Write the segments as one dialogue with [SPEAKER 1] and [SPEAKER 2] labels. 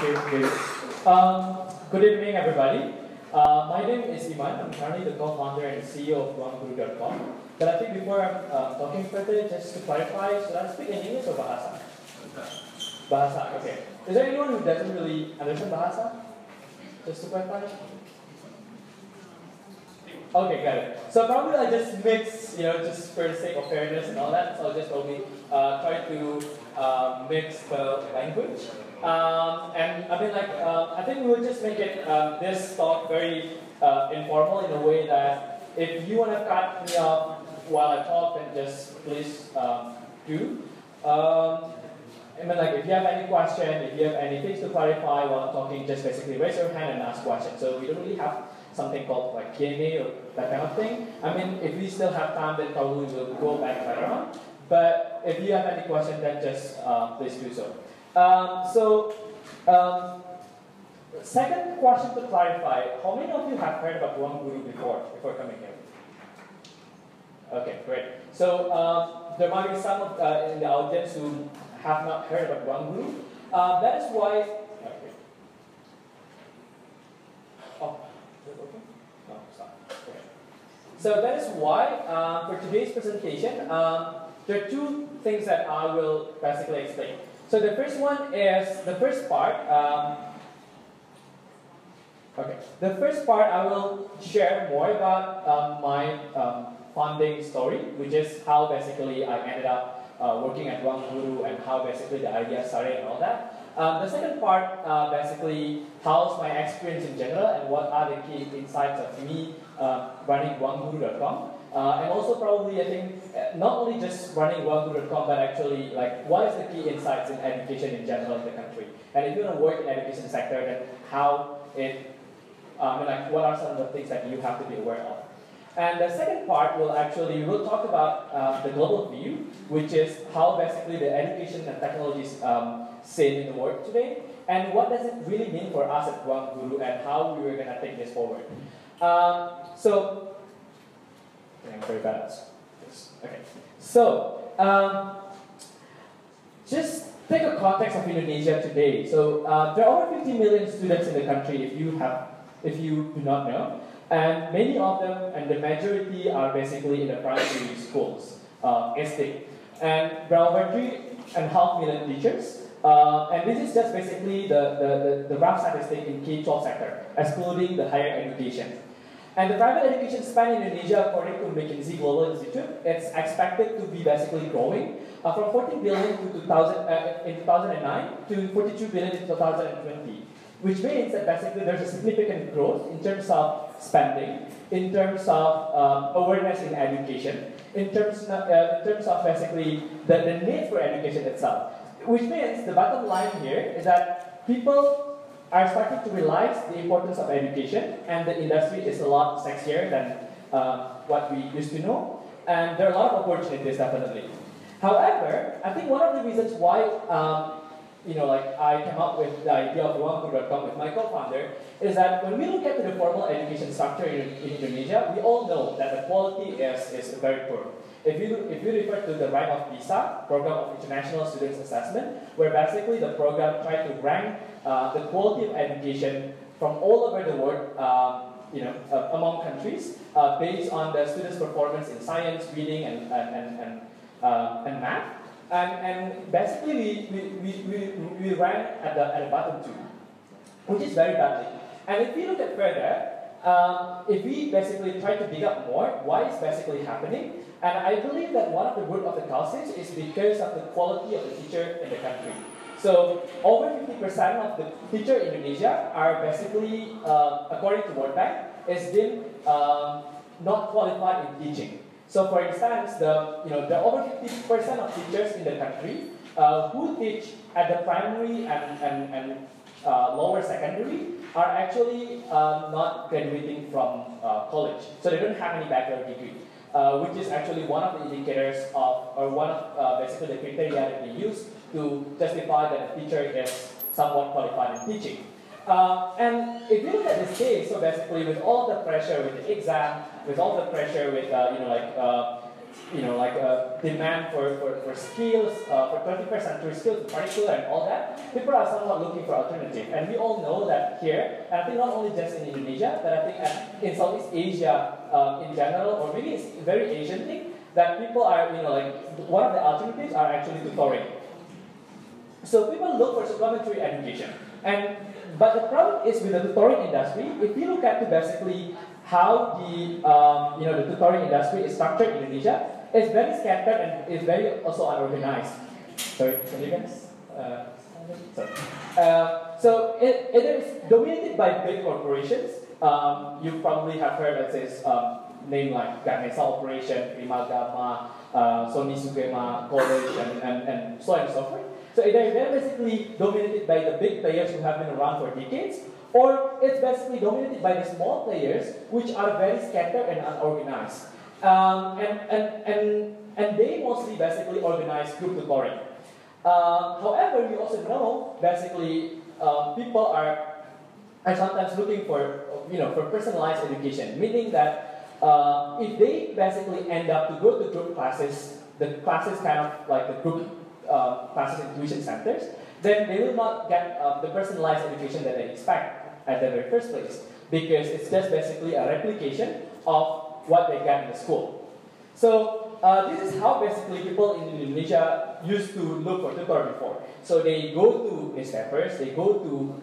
[SPEAKER 1] you, David. Good evening, everybody. My name is Iman. I'm currently the co-founder and CEO of Ruangguru.com. But I think before I'm talking further, just to clarify, should I speak in English or Bahasa? Bahasa, okay. Is there anyone who doesn't really understand Bahasa? Just to clarify? Okay, got it. So probably I just mix, just for the sake of fairness and all that, so I'll just probably try to mix the language. And I mean, I think we will just make it this talk very informal in a way that if you want to cut me off while I talk, then just please do. I mean, if you have any question, if you have any things to clarify while I'm talking, just basically raise your hand and ask questions. So we don't really have something called like Q&A or that kind of thing. I mean, if we still have time, then probably we'll go back later on. But if you have any question, then just please do so. Second question to clarify, how many of you have heard about Ruangguru before coming here? Okay, great. So there might be some in the audience who have not heard about Ruangguru. That is why. Okay. Oh, is it okay? No, stop. Okay. So that is why for today's presentation, there are two things that I will basically explain. So the first one is the first part. The first part I will share more about my founding story, which is how basically I ended up working at Ruangguru and how basically the idea started and all that. The second part basically how's my experience in general and what are the key insights of me running Ruangguru.com. And also probably I think not only just running Ruangguru.com, but actually what is the key insights in education in general in the country. And if you want to work in the education sector, then how it, what are some of the things that you have to be aware of. And the second part we'll talk about the global view, which is how basically the education and technologies scene in the world today, and what does it really mean for us at Ruangguru and how we were going to take this forward. I'm very bad at this. Okay. So, just take a context of Indonesia today. So, there are over 50 million students in the country, if you do not know. And many of them, and the majority, are basically in the primary schools, SD. And there are over 3.5 million teachers. And this is just basically the rough statistic in K-12 sector, excluding the higher education. And the private education spend in Indonesia, according to McKinsey Global Institute, it's expected to be basically growing from 14 billion in 2009 to 42 billion in 2020. Which means that basically there's a significant growth in terms of spending, in terms of awareness in education, in terms of basically the need for education itself. Which means the bottom line here is that people are starting to realize the importance of education, and the industry is a lot sexier than what we used to know, and there are a lot of opportunities definitely. However, I think one of the reasons why I came up with the idea of Ruangguru.com with my co-founder is that when we look at the formal education structure in Indonesia, we all know that the quality is very poor. If you refer to the right of PISA, Program of International Students Assessment, where basically the program tried to rank the quality of education from all over the world, among countries, based on the students' performance in science, reading, and math. And basically we rank at the bottom two, which is very badly. And if we look at further, if we basically try to dig up more, why is basically happening? And I believe that one of the root of the causes is because of the quality of the teacher in the country. So over 50% of the teacher in Indonesia are basically, according to World Bank, is deemed not qualified in teaching. So for instance, there are over 50% of teachers in the country who teach at the primary and lower secondary are actually not graduating from college. So they don't have any bachelor degree, which is actually one of the indicators of, or one of basically the criteria that we use to justify that a teacher is somewhat qualified in teaching. And if you look at this case, so basically with all the pressure with the exam, with all the pressure with like a demand for skills, for 21st century skills in particular and all that, people are somewhat looking for alternative. And we all know that here, and I think not only just in Indonesia, but I think in Southeast Asia in general, or maybe it's a very Asian thing, that people are, like one of the alternatives are actually tutoring. So people look for supplementary education. But the problem is with the tutoring industry, if you look at basically how the tutoring industry is structured in Indonesia, it's very scattered and it's very also unorganized. Sorry, can you guys? So it is dominated by big corporations. You probably have heard, let's say, name like Ganesha Operation, Primagama, Sony Sugema College, and so on and so forth. So they're basically dominated by the big players who have been around for decades, or it's basically dominated by the small players which are very scattered and unorganized. And they mostly basically organize group tutoring. However, we also know basically people are sometimes looking for for personalized education, meaning that if they basically end up to go to group classes, the classes kind of like the group classes in tuition centers, then they will not get the personalized education that they expect at the very first place, because it's just basically a replication of what they get in the school. So this is how basically people in Indonesia used to look for tutor before. So they go to newspapers, they go to,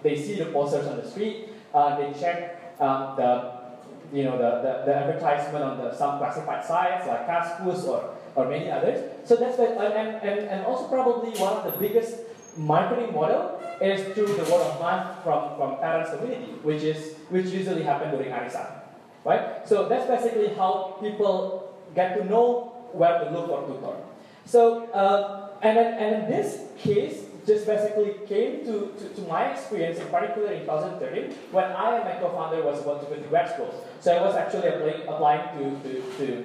[SPEAKER 1] they see the posters on the street, they check the advertisement on some classified sites like Kaskus or many others. So that's why, and also probably one of the biggest marketing model is through the word of mouth from parents' community, which usually happen during arisan, right? So that's basically how people get to know where to look for tutor. So and in this case, just basically came to my experience, in particular in 2013, when I and my co-founder was about to go to grad school. So I was actually applying to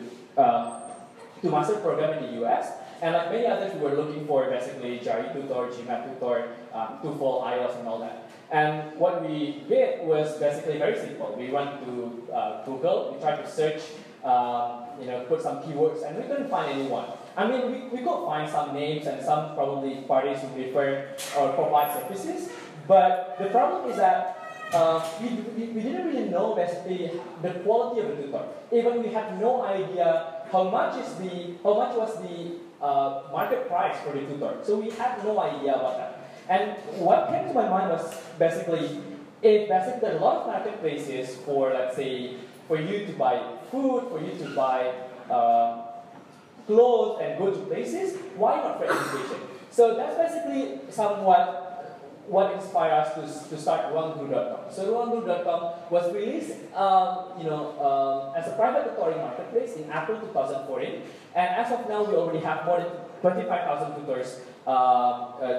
[SPEAKER 1] master program in the US, and like many others, we were looking for basically JARI tutor, GMAT tutor, TOEFL, IELTS, and all that. And what we did was basically very simple. We went to Google, we tried to search, put some keywords, and we couldn't find anyone. I mean, we could find some names and some probably parties who refer or provide services, but the problem is that we didn't really know basically the quality of the tutor. Even we had no idea how much was the market price for the tutor. So we had no idea about that. And what came to my mind was basically there are a lot of marketplaces for, let's say, for you to buy food, for you to buy clothes and go to places. Why not for education? So that's basically somewhat what inspired us to start Ruangguru.com. So Ruangguru.com was released, as a private tutoring marketplace in April 2014, and as of now, we already have more than 25,000 tutors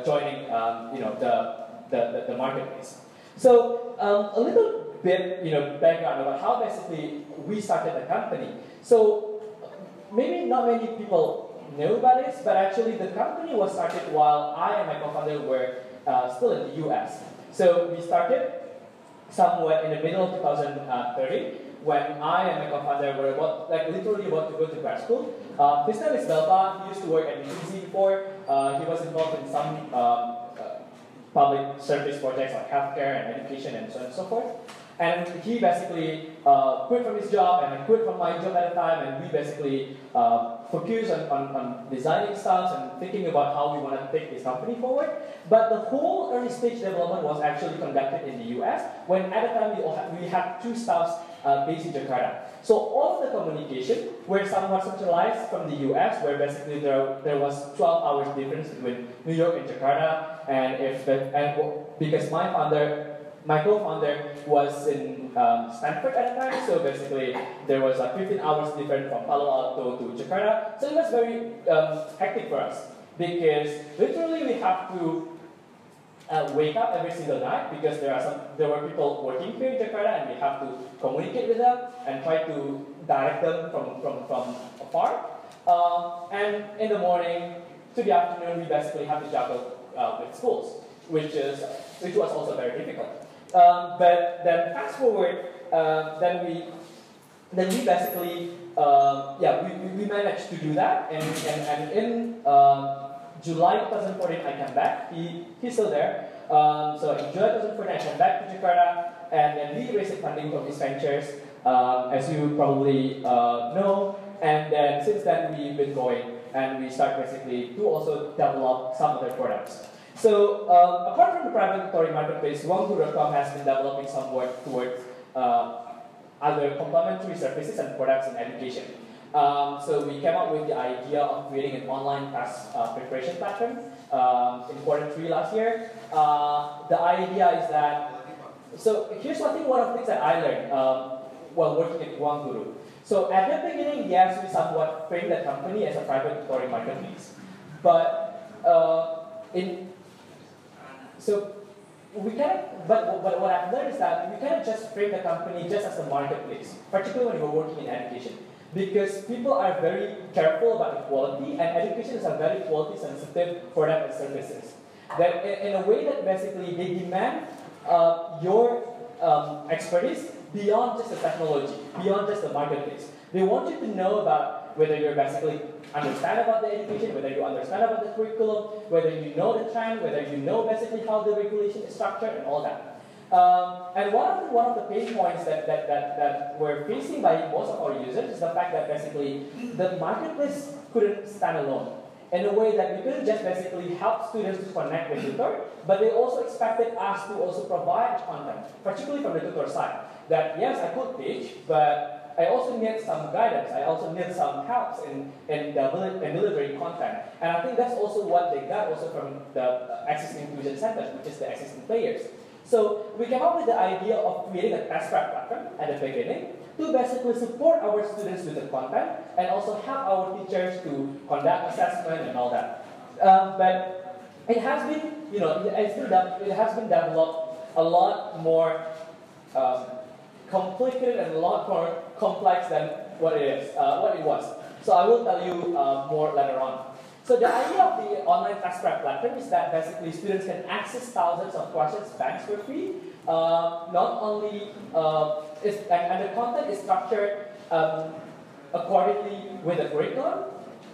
[SPEAKER 1] joining, the marketplace. So a little bit, background about how basically we started the company. So maybe not many people know about this, but actually the company was started while I and my co-founder were still in the US. So we started somewhere in the middle of 2013 when I and my co-founder were literally about to go to grad school. His name is Belva. He used to work at McKinsey before. He was involved in some public service projects like healthcare and education and so on and so forth. And he basically quit from his job, and I quit from my job at the time, and we basically focused on designing stuff and thinking about how we want to take this company forward. But the whole early stage development was actually conducted in the US, when at the time we had two staffs based in Jakarta. So all of the communication were somewhat centralized from the US, where basically there was 12 hours difference between New York and Jakarta, and because my co-founder was in Stanford at the time, so basically there was 15 hours different from Palo Alto to Jakarta. So it was very hectic for us, because literally we have to wake up every single night, because there were people working here in Jakarta, and we have to communicate with them and try to direct them from afar. And in the morning to the afternoon, we basically have to juggle with schools, which was also very difficult. But then fast forward, then we basically yeah, we managed to do that, and in July 2014 I came back. He's still there. So in July 2014 I came back to Jakarta, and then we raised funding from these ventures, as you probably know. And then since then we've been going, and we start basically to also develop some other products. So apart from the private tutoring marketplace, Ruangguru.com has been developing some work towards other complementary services and products in education. So we came up with the idea of creating an online test preparation platform in Q3 last year. The idea is that, so here's one of the things that I learned while working at Ruangguru. So at the beginning, yes, we somewhat framed the company as a private tutoring marketplace, but we cannot. But what I've learned is that we cannot just frame the company just as a marketplace, particularly when we're working in education, because people are very careful about the quality, and education is a very quality-sensitive product and services. That in a way that basically they demand your expertise beyond just the technology, beyond just the marketplace. They want you to know about whether you basically understand about the education, whether you understand about the curriculum, whether you know the trend, whether you know basically how the regulation is structured, and all that. And one of the pain points that we're facing by most of our users is the fact that basically the marketplace couldn't stand alone. In a way that we couldn't just basically help students to connect with tutor, but they also expected us to also provide content, particularly from the tutor side. That yes, I could teach, but I also need some guidance. I also need some help in delivering content. And I think that's also what they got also from the existing tuition centers, which is the existing players. So we came up with the idea of creating a test prep platform at the beginning to basically support our students with the content and also help our teachers to conduct assessment and all that. But it has been, it has been developed a lot more complicated and a lot more complex than what it was. So I will tell you more later on. So the idea of the online test prep platform is that basically students can access thousands of questions banks for free. Not only and the content is structured accordingly with the curriculum,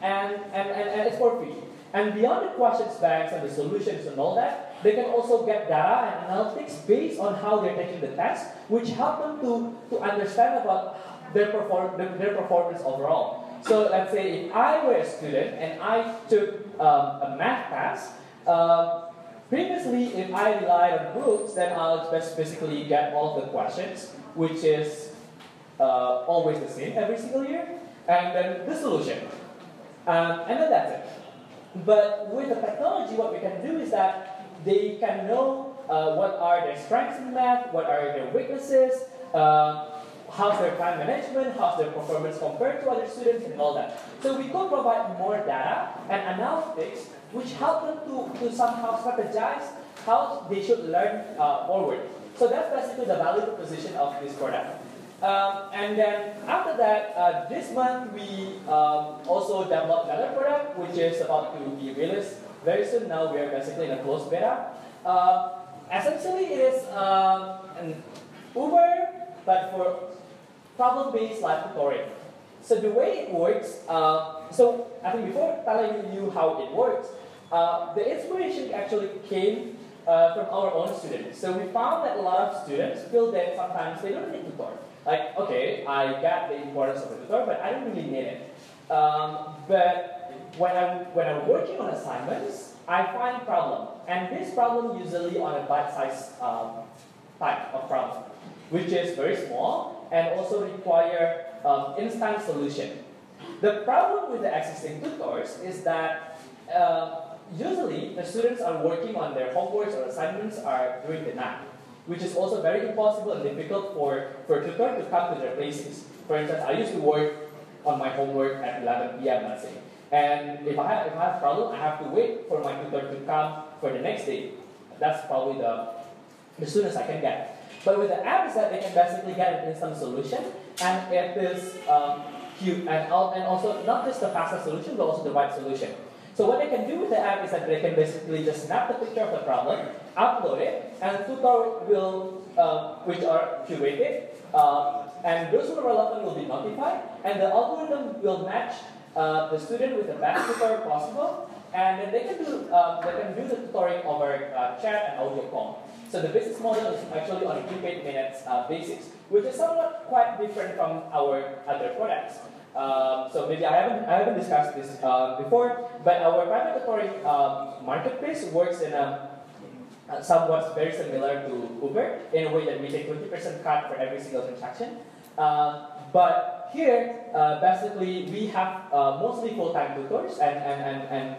[SPEAKER 1] and it's for free. And beyond the questions banks and the solutions and all that, they can also get data and analytics based on how they're taking the test, which help them to understand about their performance overall. So let's say if I were a student and I took a math test, previously if I relied on books, then I'll just basically get all of the questions, which is always the same every single year, and then the solution. And then that's it. But with the technology, what we can do is that they can know what are their strengths in math, what are their weaknesses, how's their time management, how's their performance compared to other students, and all that. So we could provide more data and analytics, which help them to somehow strategize how they should learn forward. So that's basically the value proposition of this product. And then after that, this month we also developed another product, which is about to be released very soon. Now we are basically in a closed beta. Essentially, it is an Uber, but for problem-based live tutoring. So the way it works, so I think before telling you how it works, the inspiration actually came from our own students. So we found that a lot of students feel that sometimes they don't need tutor. Like, okay, I got the importance of a tutor, but I don't really need it. But when I'm working on assignments, I find problem, and this problem usually on a bite-sized type of problem, which is very small and also require instant solution. The problem with the existing tutors is that usually the students are working on their homeworks or assignments are during the night, which is also very impossible and difficult for a tutor to come to their places. For instance, I used to work on my homework at 11 p.m. let's say, and if I have a problem, I have to wait for my tutor to come for the next day. That's probably the soonest I can get. But with the app is that they can basically get an instant solution, and it is cute, and also not just the fastest solution, but also the right solution. So what they can do with the app is that they can basically just snap the picture of the problem, upload it, and the tutor will, which are curated, and those who are relevant will be notified, and the algorithm will match the student with the best tutor possible, and then they can do the tutoring over chat and audio call. So the business model is actually on a prepaid minutes basis, which is somewhat quite different from our other products. So maybe I haven't discussed this before, but our private tutoring marketplace works in a somewhat very similar to Uber in a way that we take 20% cut for every single transaction. But here, basically, we have mostly full-time tutors, and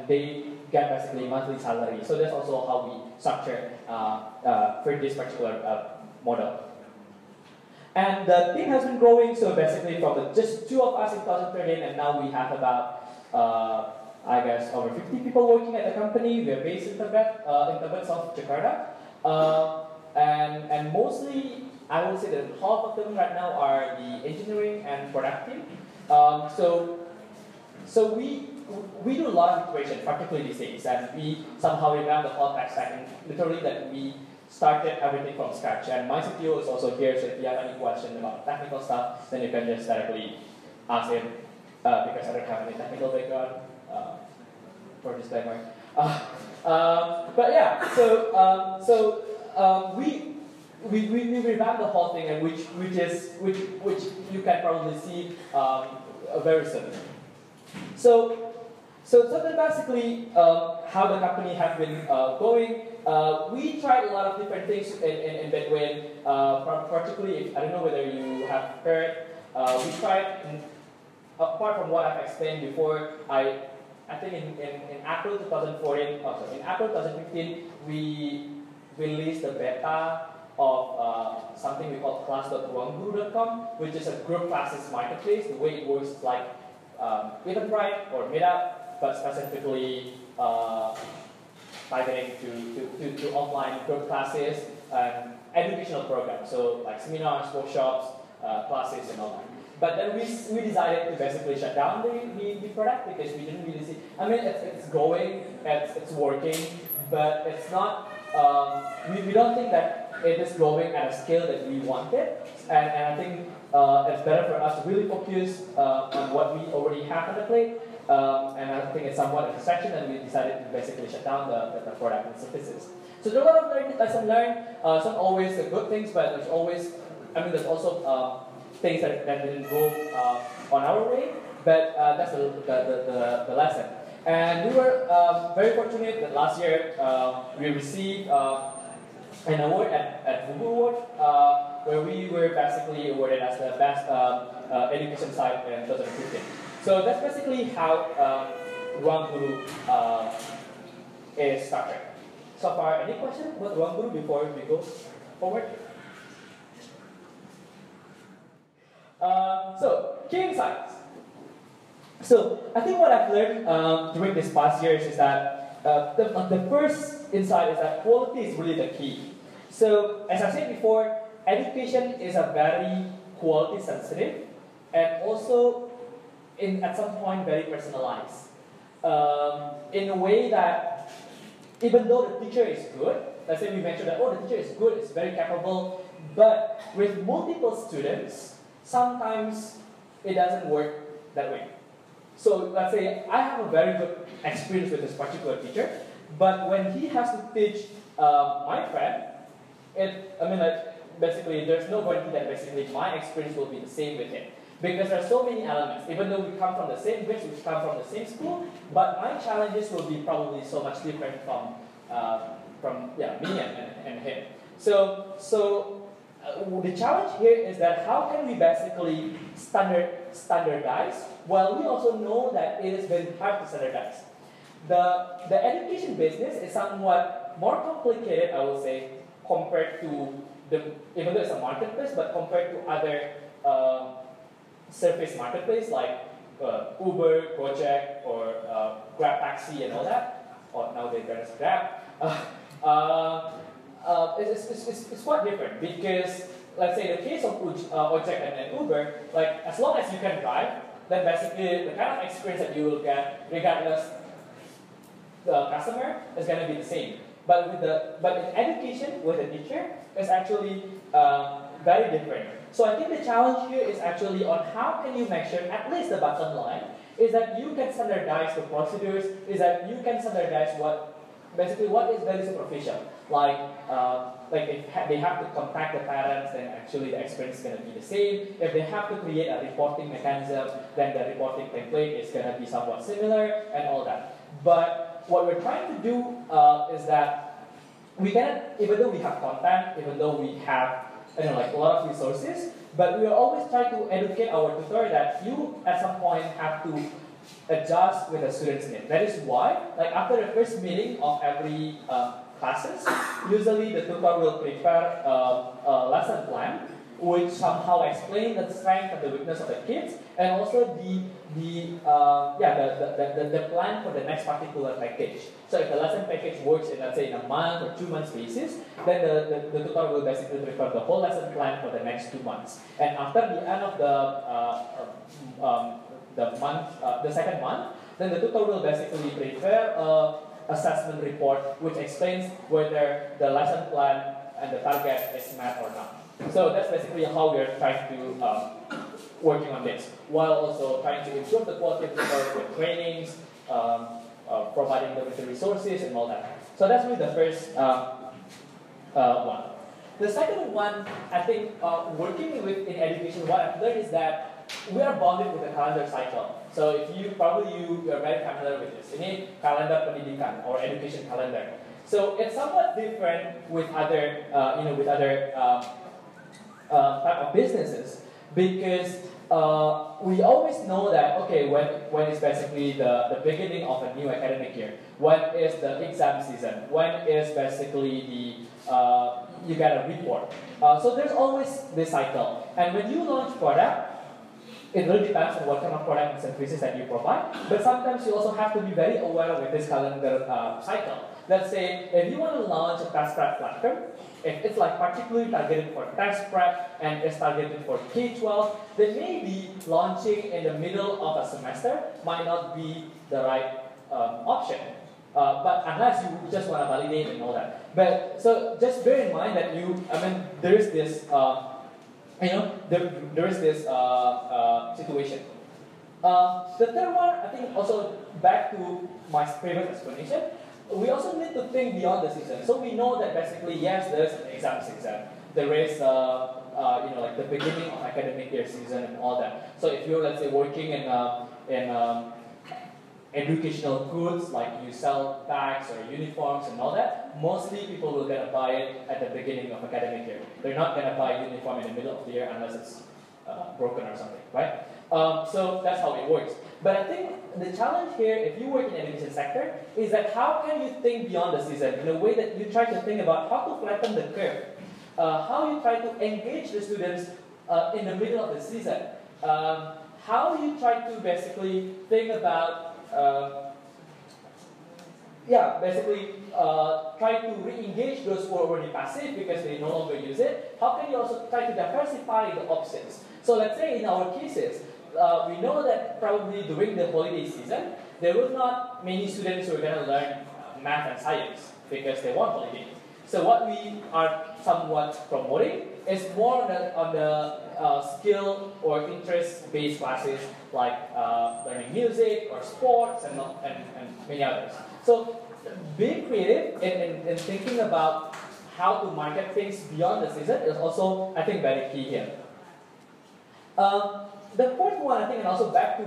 [SPEAKER 1] they get basically monthly salary. So that's also how we structure for this particular model. And the team has been growing, so basically from just 2 of us in 2013, and now we have about, I guess, over 50 people working at the company. We are based in Tibet, South Jakarta. And mostly, I would say that half of them right now are the engineering and product team. So we do a lot of iteration, particularly these days, and we somehow revamp the whole tech stack, and literally that we started everything from scratch. And my CTO is also here, so if you have any question about technical stuff, then you can just directly ask him, because I don't have any technical background, for disclaimer. But yeah, so we revamped the whole thing, and which you can probably see very soon. So then basically how the company has been going. We tried a lot of different things in between, particularly, if, I don't know whether you have heard, we tried, apart from what I've explained before, I think in April 2014, in April 2015, we released the beta of something we call class.ruangguru.com, which is a group classes marketplace. The way it works is like Eventbrite or Meetup, but specifically targeting to offline group classes and educational programs, so like seminars, workshops, classes, and all that. But then we decided to basically shut down the product because we didn't really see. I mean, it's going, it's working, but it's not. We don't think that it is growing at a scale that we wanted, and I think it's better for us to really focus on what we already have on the plate. And I think it's somewhat a distraction, and we decided to basically shut down the product and services. So there are a lot of lessons learned. Some always the good things, but there's always, there's also things that didn't go on our way. But that's the lesson. And we were very fortunate that last year we received an award at Hubungi Award, where we were basically awarded as the best education site in 2015. So that's basically how Ruangguru is structured. So far, any questions about Ruangguru before we go forward? So, key insights. So, I think what I've learned during this past years is that the first insight is that quality is really the key. So, as I said before, education is a very quality sensitive and also at some point very personalized. In a way that even though the teacher is good, let's say we mentioned that, the teacher is good, it's very capable, but with multiple students, sometimes it doesn't work that way. So let's say I have a very good experience with this particular teacher, but when he has to teach my friend, basically there's no guarantee that basically my experience will be the same with him. Because there are so many elements, even though we come from the same grades, we come from the same school, but my challenges will be probably so much different from me and him. So the challenge here is that how can we basically standardize, while we also know that it is very hard to standardize. The education business is somewhat more complicated, I would say, compared to even though it's a marketplace, but compared to other surface marketplace like Uber, Gojek, or Grab Taxi and all that, or now they brand as Grab. It's quite different because, let's say, the case of Gojek and Uber, like as long as you can drive, then basically the kind of experience that you will get, regardless the customer, is going to be the same. But in education with a teacher, it's actually very different. So I think the challenge here is actually on how can you make sure, at least the bottom line, is that you can standardize the procedures, is that you can standardize what is very superficial. Like if they have to contact the parents, then actually the experience is going to be the same. If they have to create a reporting mechanism, then the reporting template is going to be somewhat similar and all that. But what we're trying to do is that we cannot, even though we have content, even though we have like a lot of resources, but we are always trying to educate our tutor that you at some point have to adjust with the student's need. That is why, like after the first meeting of every classes, usually the tutor will prepare a lesson plan which somehow explain the strength and the weakness of the kids, and also the plan for the next particular package. So if the lesson package works in, let's say, in a month or 2 months basis, then the tutor will basically prepare the whole lesson plan for the next 2 months. And after the end of the second month, then the tutor will basically prepare a assessment report which explains whether the lesson plan and the target is met or not. So that's basically how we are trying to working on this, while also trying to improve the quality of the work with trainings, providing them with the resources and all that. So that's really the first one. The second one, I think, working in education, what I've learned is that we are bonded with the calendar cycle. So if you are very familiar with this. Ini kalender pendidikan or education calendar. So it's somewhat different with other, type of businesses, because we always know that, okay, when is basically the beginning of a new academic year, when is the exam season, when is basically you get a report. So there's always this cycle, and when you launch product, it really depends on what kind of product and services that you provide, but sometimes you also have to be very aware with this calendar cycle. Let's say if you want to launch a test prep platform, if it's like particularly targeted for test prep and it's targeted for K-12, then maybe launching in the middle of a semester might not be the right option. But unless you just want to validate and all that. But so just bear in mind that there is this situation. The third one, I think, also back to my previous explanation, we also need to think beyond the season. So we know that basically, yes, there is an exam season. There is, like the beginning of academic year season and all that. So if you're, let's say, working in educational goods, like you sell bags or uniforms and all that, mostly people will gonna buy it at the beginning of academic year. They're not gonna buy a uniform in the middle of the year unless it's broken or something, right? So that's how it works. But I think the challenge here, if you work in the education sector, is that how can you think beyond the season in a way that you try to think about how to flatten the curve, how you try to engage the students in the middle of the season, how you try to basically think about try to re-engage those who are already passive because they no longer use it. How can you also try to diversify the options? So let's say in our cases, we know that probably during the holiday season, there will not many students who are going to learn math and science because they want holiday. So what we are somewhat promoting is more on the skill or interest-based classes like learning music or sports and many others. So being creative in thinking about how to market things beyond the season is also, I think, very key here. The fourth one, I think, and also back to,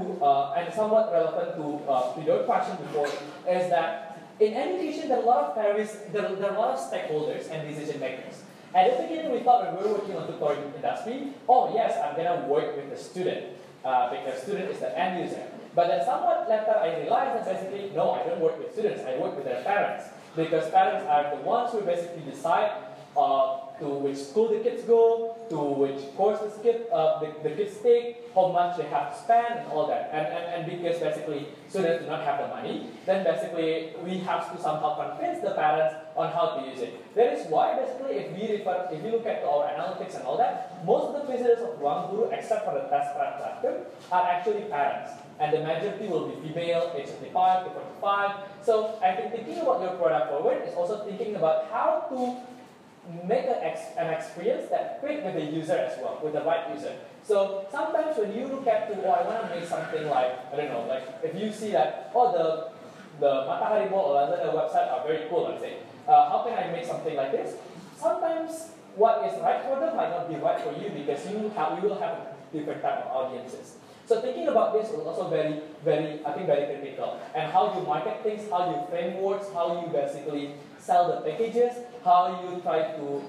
[SPEAKER 1] and somewhat relevant to your question before, is that in education, there are a lot of parents, there are a lot of stakeholders and decision makers. At the beginning, we thought when we were working on tutoring industry, oh yes, I'm going to work with the student, because student is the end user. But then somewhat later, I realized that basically, no, I don't work with students, I work with their parents. Because parents are the ones who basically decide to which school the kids go, to which course the kids take, how much they have to spend, and all that. And because basically students do not have the money, then basically we have to somehow convince the parents on how to use it. That is why basically if you look at our analytics and all that, most of the visitors of Ruangguru, except for the test prep platform, are actually parents. And the majority will be female, age 35 to 45. So I think thinking about your product forward is also thinking about how to make an experience that fit with the user as well, with the right user. So sometimes when you look at, I want to make something like, I don't know, like if you see that, the Matahari Mall or Lazada website are very cool, let's say. How can I make something like this? Sometimes what is right for them might not be right for you because you will have different type of audiences. So thinking about this is also very, very critical. And how you market things, how you frameworks, how you basically sell the packages, how you try to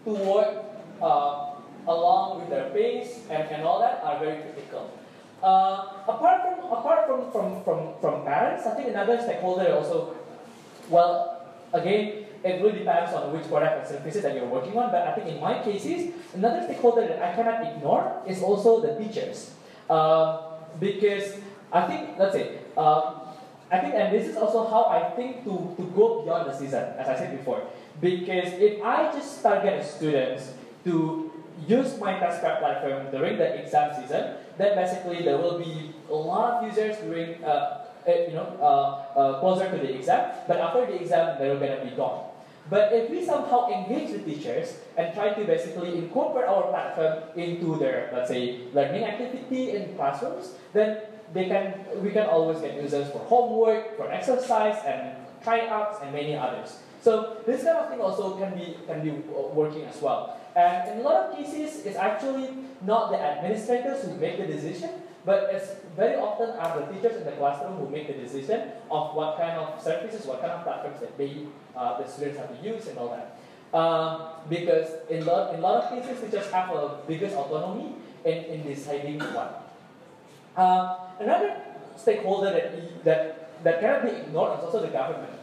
[SPEAKER 1] work along with their pace and all that are very critical. Apart from parents, I think another stakeholder also, well, again, it really depends on which product and services that you're working on, but I think in my cases, another stakeholder that I cannot ignore is also the teachers. Because I think, let's say, and this is also how I think to go beyond the season, as I said before. Because if I just target students to use my test prep platform during the exam season, then basically there will be a lot of users during closer to the exam, but after the exam, they're going to be gone. But if we somehow engage the teachers and try to basically incorporate our platform into their, let's say, learning activity in classrooms, then we can always get users for homework, for exercise, and tryouts, and many others. So this kind of thing also can be working as well. And in a lot of cases, it's actually not the administrators who make the decision, but it's very often are the teachers in the classroom who make the decision of what kind of services, what kind of platforms that the students have to use and all that. Because in a lot of cases, teachers have a biggest autonomy in deciding what. Another stakeholder that cannot be ignored is also the government.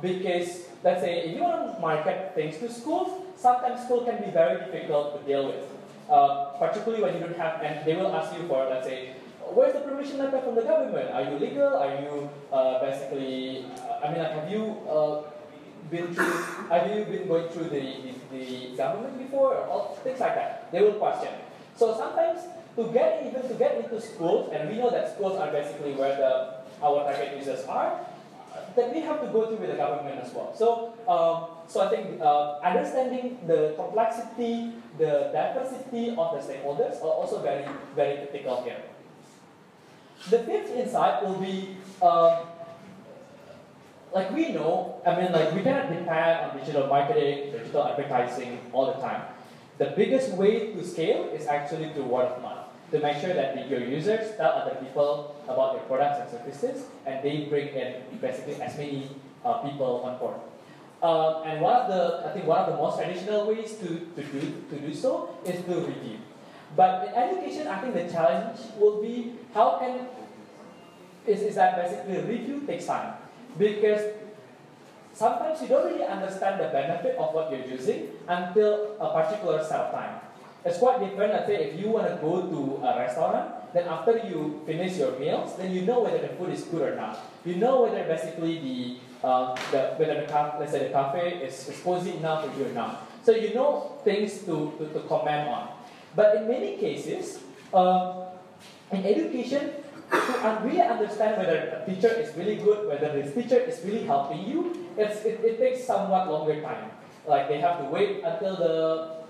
[SPEAKER 1] Because, let's say, if you want to market things to schools, sometimes school can be very difficult to deal with. Particularly when you don't have, and they will ask you for, let's say, where's the permission letter from the government? Are you legal? Are you have you been going through the government before? Or all things like that. They will question. So sometimes to get into schools, and we know that schools are basically where our target users are, that we have to go through with the government as well. So I think understanding the complexity, the diversity of the stakeholders are also very, very critical here. The fifth insight will be, we cannot depend on digital marketing, digital advertising all the time. The biggest way to scale is actually through word of mouth, to make sure that your users tell other people about your products and services, and they bring in basically as many people on board. And one of the most traditional ways to do so is to review. But in education, I think the challenge will be is that basically review takes time, because sometimes you don't really understand the benefit of what you're using until a particular set of time. It's quite different. Let's say if you want to go to a restaurant, then after you finish your meals, then you know whether the food is good or not. You know whether basically let's say the cafe is cozy enough for you or not. So you know things to comment on. But in many cases, in education, to really understand whether a teacher is really good, whether this teacher is really helping you, it takes somewhat longer time. Like they have to wait until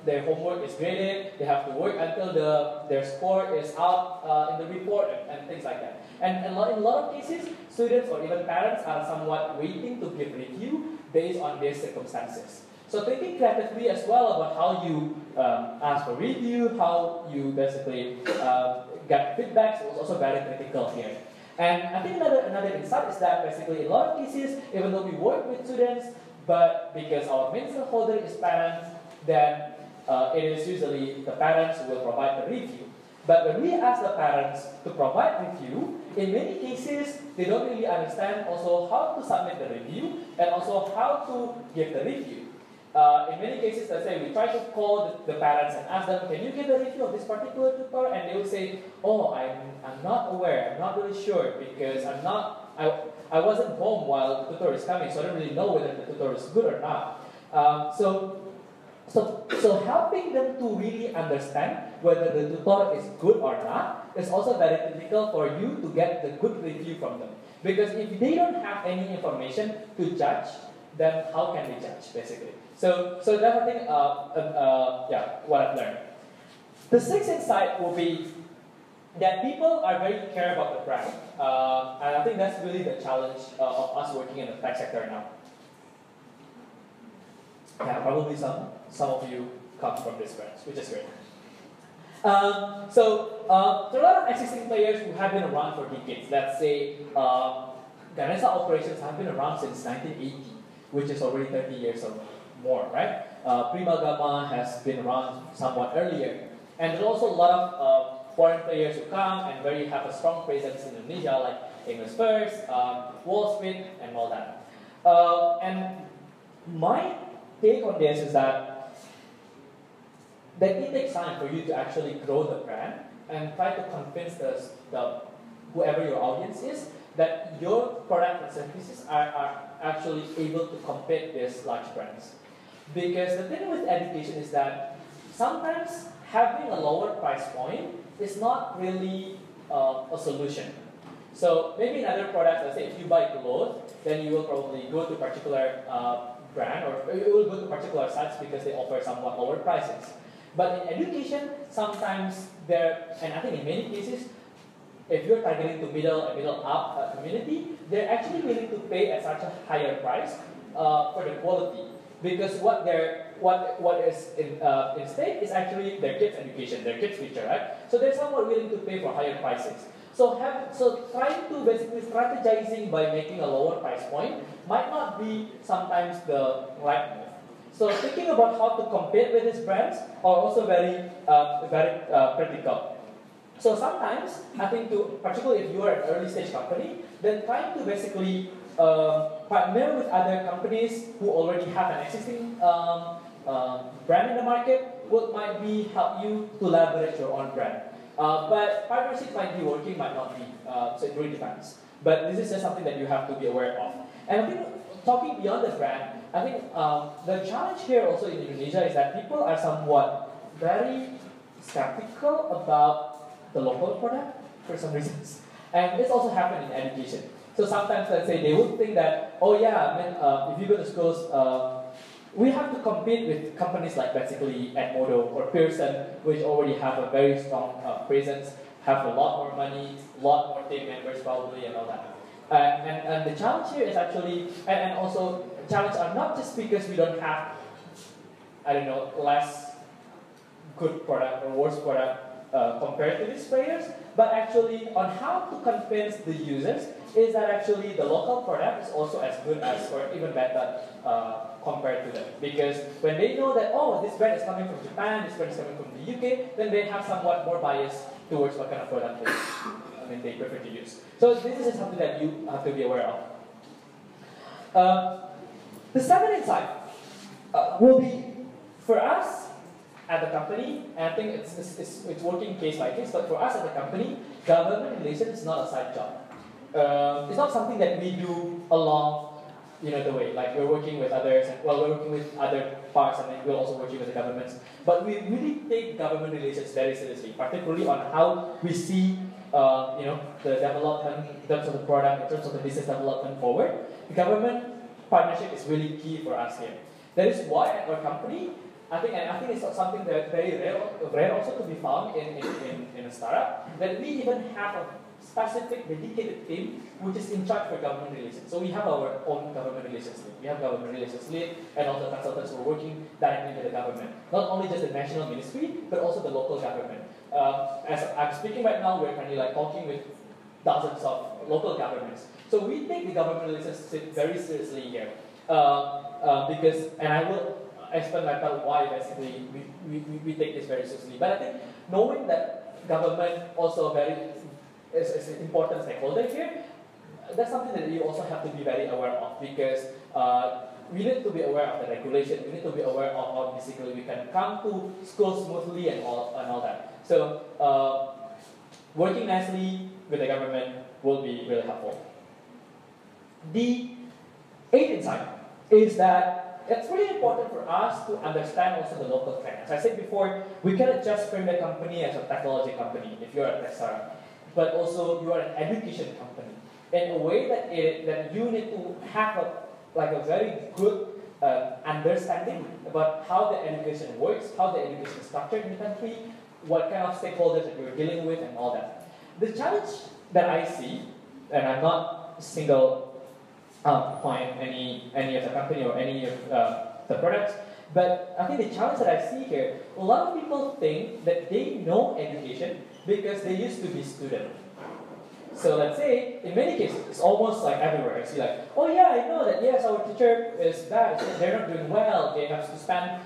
[SPEAKER 1] their homework is graded, they have to wait until their score is out in the report and things like that. And in a lot of cases, students or even parents are somewhat waiting to give review based on their circumstances. So thinking creatively as well about how you ask for review, how you basically get feedbacks is also very critical here. And I think another insight is that basically in a lot of cases, even though we work with students, but because our main stakeholder is parents, then it is usually the parents who will provide the review. But when we ask the parents to provide review, in many cases, they don't really understand also how to submit the review and also how to give the review. in many cases, let's say we try to call the parents and ask them, can you give a review of this particular tutor? And they will say, oh, I'm not aware, I'm not really sure because I wasn't home while the tutor is coming, so I don't really know whether the tutor is good or not. So helping them to really understand whether the tutor is good or not is also very critical for you to get the good review from them. Because if they don't have any information to judge, then how can they judge, basically? So that's, I think, what I've learned. The sixth insight will be that people are very care about the brand. And I think that's really the challenge of us working in the tech sector now. Yeah, probably some of you come from this branch, which is great. There are a lot of existing players who have been around for decades. Let's say Ganesha operations have been around since 1980, which is already 30 years or more, right? Prima Gama has been around somewhat earlier. And there's also a lot of foreign players who come and have a strong presence in Indonesia, like English First, Wall Street, and all that. And my take on this is that it takes time for you to actually grow the brand and try to convince whoever your audience is that your product and services are actually able to compete with large brands. Because the thing with education is that sometimes having a lower price point is not really a solution. So maybe in other products, let's say if you buy clothes, then you will probably go to a particular brand, or you will go to particular sites because they offer somewhat lower prices. But in education, sometimes and I think in many cases, if you're targeting to middle and middle up community, they're actually willing to pay at such a higher price for the quality, because what is in stake is actually their kids' education, their kids' future, right? So they're somewhat willing to pay for higher prices. So trying to basically strategizing by making a lower price point might not be sometimes the right move. So thinking about how to compete with these brands are also very critical. So sometimes, I think particularly if you are an early stage company, then trying to basically partner with other companies who already have an existing brand in the market might help you to leverage your own brand. But partnership might be working, might not be. So it really depends. But this is just something that you have to be aware of. And I think talking beyond the brand, I think the challenge here also in Indonesia is that people are somewhat very skeptical about the local product for some reasons. And it's also happened in education. So sometimes, let's say, they would think that, oh yeah, if you go to schools, we have to compete with companies like basically Edmodo or Pearson, which already have a very strong presence, have a lot more money, a lot more team members probably, and all that. And the challenge here is actually, and also challenge are not just because we don't have, less good product or worse product compared to these players, but actually on how to convince the users is that actually the local product is also as good as or even better compared to them. Because when they know that, oh, this brand is coming from Japan, this brand is coming from the UK, then they have somewhat more bias towards what kind of product they prefer to use. So this is something that you have to be aware of. The seventh insight will be, for us at the company, and I think it's working case by case, but for us at the company, government relations is not a side job. It's not something that we do along the way. Like we're working with others, and we're working with other parts, and then we're also working with the governments. But we really take government relations very seriously, particularly on how we see the development in terms of the product, in terms of the business development forward. The government partnership is really key for us here. That is why at our company, I think it's something that's very rare also to be found in a startup, that we even have a specific dedicated team which is in charge for government relations. So we have our own government relations lead. We have government relations lead and also consultants who are working directly with the government. Not only just the national ministry, but also the local government. As I'm speaking right now, we're currently talking with dozens of local governments. So we take the government relations very seriously here. Because, and I will explain later why basically we take this very seriously. But I think knowing that government also is an important stakeholder here, that's something that you also have to be very aware of, because we need to be aware of the regulation. We need to be aware of how basically we can come to school smoothly and all that. So working nicely with the government will be really helpful. The eighth insight is that it's really important for us to understand also the local trend. As I said before, we cannot just frame the company as a technology company if you're a tech startup, but also you are an education company in a way that you need to have a very good understanding about how the education works, how the education is structured in the country, what kind of stakeholders that you're dealing with, and all that. The challenge that I see, and I'm not single point any of the company or any of the products, but I think the challenge that I see here, a lot of people think that they know education because they used to be student. So let's say, in many cases, it's almost like everywhere. I see like, oh yeah, I know that yes, our teacher is bad, they're not doing well, they have to spend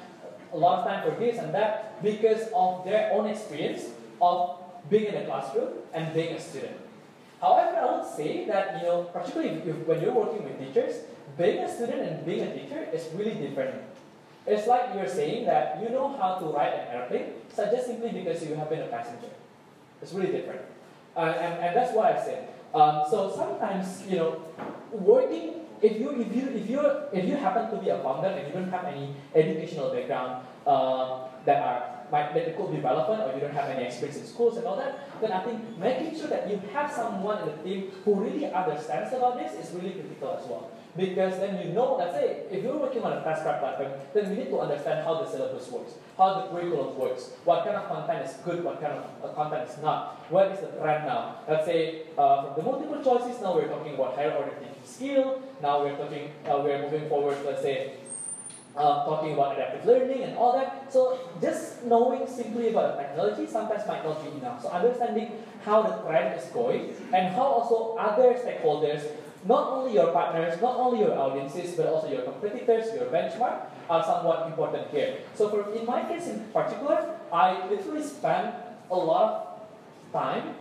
[SPEAKER 1] a lot of time for this and that because of their own experience of being in a classroom and being a student. However, I would say that, particularly when you're working with teachers, being a student and being a teacher is really different. It's like you're saying that you know how to ride an airplane, so just simply because you have been a passenger. It's really different. And that's what I said. So sometimes, working, if you happen to be a founder and you don't have any educational background that could be relevant, or you don't have any experience in schools and all that, then I think making sure that you have someone in the team who really understands about this is really critical as well. Because then let's say, if you're working on a fast track platform, then we need to understand how the syllabus works, how the curriculum works, what kind of content is good, what kind of content is not, what is the trend now. Let's say, from the multiple choices, now we're talking about higher order thinking skill, now we're moving forward, let's say, talking about adaptive learning and all that. So just knowing simply about the technology sometimes might not be enough. So understanding how the trend is going and how also other stakeholders, not only your partners, not only your audiences, but also your competitors, your benchmark, are somewhat important here. So in my case in particular, I literally spend a lot of time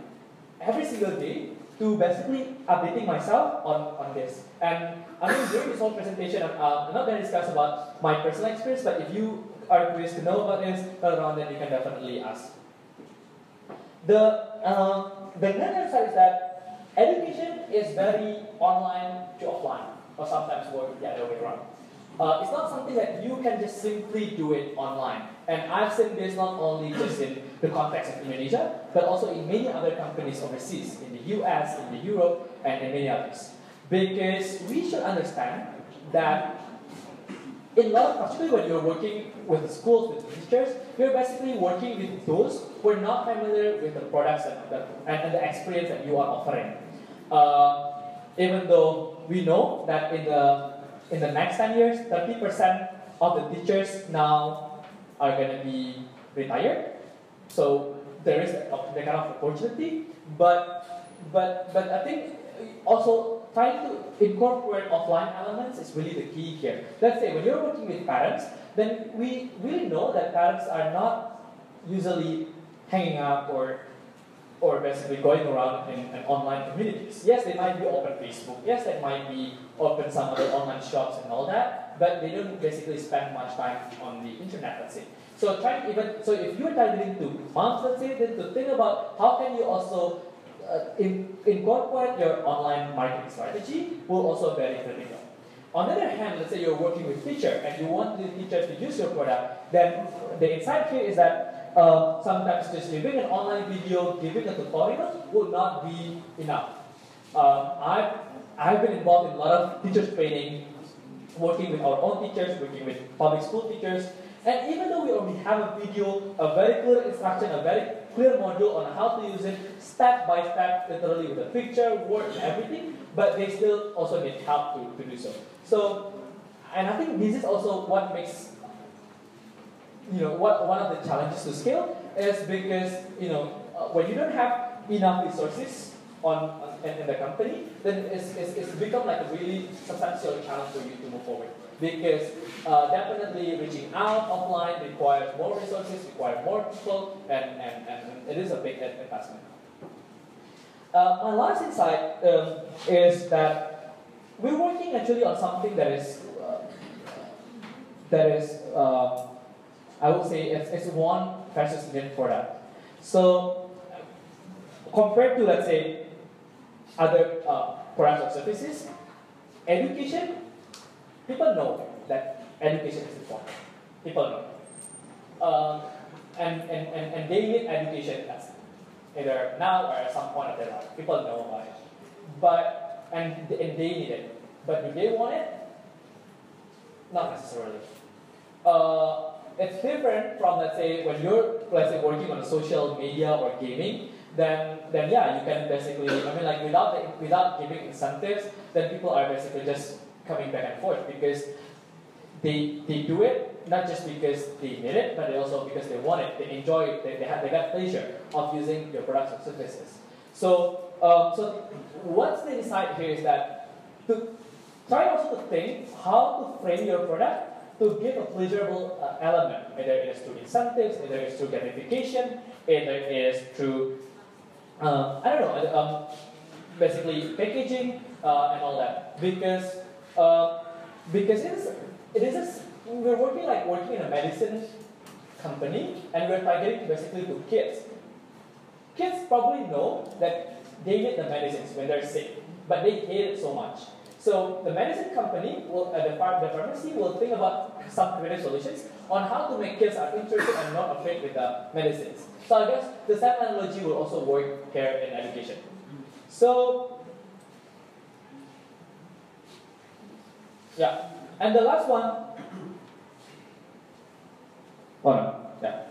[SPEAKER 1] every single day to basically updating myself on this. And I mean, during this whole presentation, I'm not going to discuss about my personal experience, but if you are curious to know about this, around then you can definitely ask. The next side is that education is very online to offline, or sometimes work the other way around. It's not something that you can just simply do it online. And I've seen this not only just in the context of Indonesia, but also in many other companies overseas, in the US, in the Europe, and in many others. Because we should understand that particularly when you're working with the schools, with the teachers, you're basically working with those who are not familiar with the products and the experience that you are offering. Even though we know that in the next 10 years, 30% of the teachers now are going to be retired. So there is that kind of opportunity, but I think also trying to incorporate offline elements is really the key here. Let's say when you're working with parents, then we really know that parents are not usually hanging out or basically going around in online communities. Yes, they might be open Facebook. Yes, they might be open some other online shops and all that, but they don't basically spend much time on the internet, let's say. So if you're targeting to moms, let's say, then to think about how can you also incorporate your online marketing strategy will also be very critical. On the other hand, let's say you're working with teachers and you want the teachers to use your product, then the insight here is that sometimes just giving an online video, giving a tutorial will not be enough. I've been involved in a lot of teachers training, working with our own teachers, working with public school teachers, and even though we already have a video, a very clear instruction, a very clear module on how to use it, step by step, literally with a picture, word, and everything, but they still also need help to do so. So, and I think this is also what makes, one of the challenges to scale is because, when you don't have enough resources in the company, then it's become like a really substantial challenge for you to move forward. Because definitely reaching out offline requires more resources, requires more people, and it is a big investment. My last insight is that we're working actually on something that is that is, I would say, it's one versus need product. So compared to, let's say, other products or services, education, people know that education is important. People know. And they need education either now or at some point of their life. People know about it. But, and they need it. But do they want it? Not necessarily. It's different from, let's say, when you're, let's say, working on social media or gaming, then yeah, you can basically, I mean, like without giving incentives, then people are basically just coming back and forth because they do it not just because they need it, but also because they want it, they enjoy it, they got pleasure of using your products or services. So so what they decide here is that to try also to think how to frame your product to give a pleasurable element. Either it is through incentives, either it is through gamification, either it is through I don't know, basically packaging and all that. Because it is we're working in a medicine company, and we're targeting basically to kids. Kids probably know that they need the medicines when they're sick, but they hate it so much. So the medicine company will, the pharmacy will think about some creative solutions on how to make kids are interested and not afraid with the medicines. So I guess the same analogy will also work here in education. So yeah, and the last one. Oh no, yeah,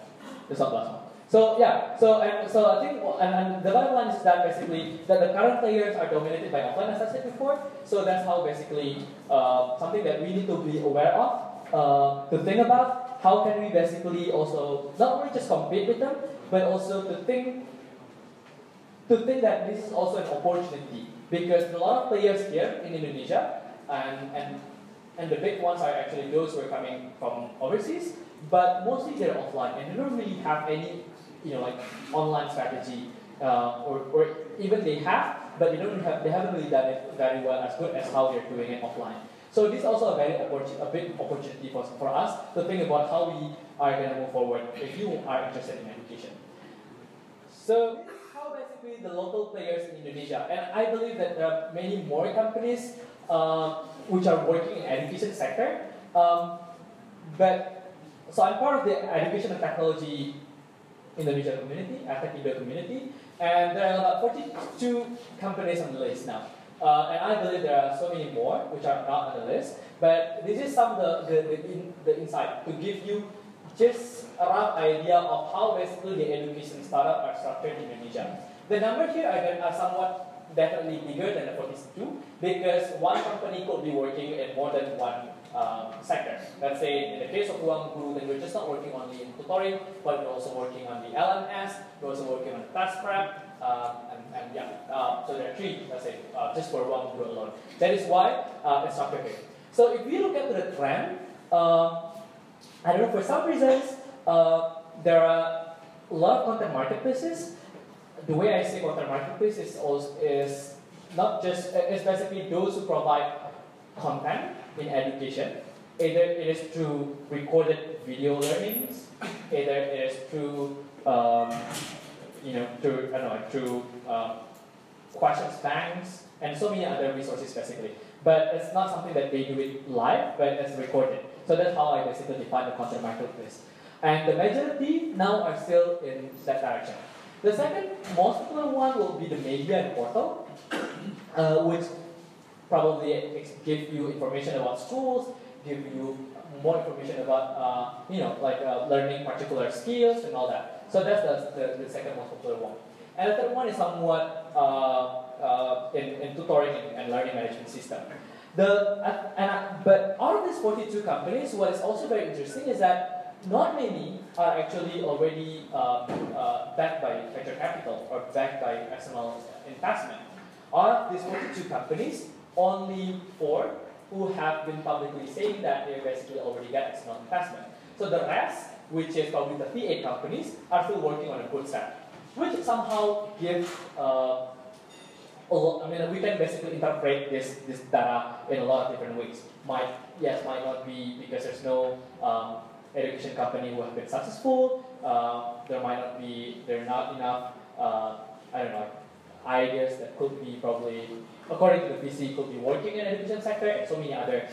[SPEAKER 1] this is the last one. So yeah, so I think, and the bottom line is that basically that the current players are dominated by offline, as I said before. So that's how basically something that we need to be aware of, to think about how can we basically also not only just compete with them, but also to think that this is also an opportunity, because a lot of players here in Indonesia and the big ones are actually those who are coming from overseas, but mostly they're offline and they don't really have any, like online strategy, or even they have, but they haven't really done it very well, as good as how they're doing it offline. So this is also a big opportunity for us to think about how we are going to move forward if you are interested in education. So this is how basically the local players in Indonesia, and I believe that there are many more companies which are working in education sector. So I'm part of the education and technology Indonesia community, Tech Indo community, and there are about 42 companies on the list now. And I believe there are so many more which are not on the list, but this is some of the insight to give you just a rough idea of how basically the education startup are structured in Indonesia. The number here are somewhat definitely bigger than the 42 because one company could be working in more than one sector. Let's say in the case of Ruangguru, then we're just not working only in tutoring, but we're also working on the LMS, we're also working on the task prep, and yeah, so there are three, let's say, just for Ruangguru alone. That is why it's structured here. So if we look at the trend, I don't know, for some reasons, there are a lot of content marketplaces. The way I say content marketplace is not just, it's basically those who provide content in education. Either it is through recorded video learnings, either it is through, through questions banks, and so many other resources basically. But it's not something that they do it live, but it's recorded. So that's how I basically define the content marketplace. And the majority now are still in that direction. The second most popular one will be the media and portal, which probably give you information about schools, give you more information about, learning particular skills and all that. So that's the second most popular one. And the third one is somewhat in tutoring and learning management system. But out of these 42 companies, what is also very interesting is that not many are actually already backed by venture capital or backed by external investment. Out of these 42 companies, only 4 who have been publicly saying that they basically already got external investment. So the rest, which is probably the 38 companies, are still working on a bootstrap, which somehow gives I mean, we can basically interpret this data in a lot of different ways. Might not be because there's no education company who have been successful. There are not enough, I don't know, ideas that could be probably, according to the VC, could be working in the education sector, and so many other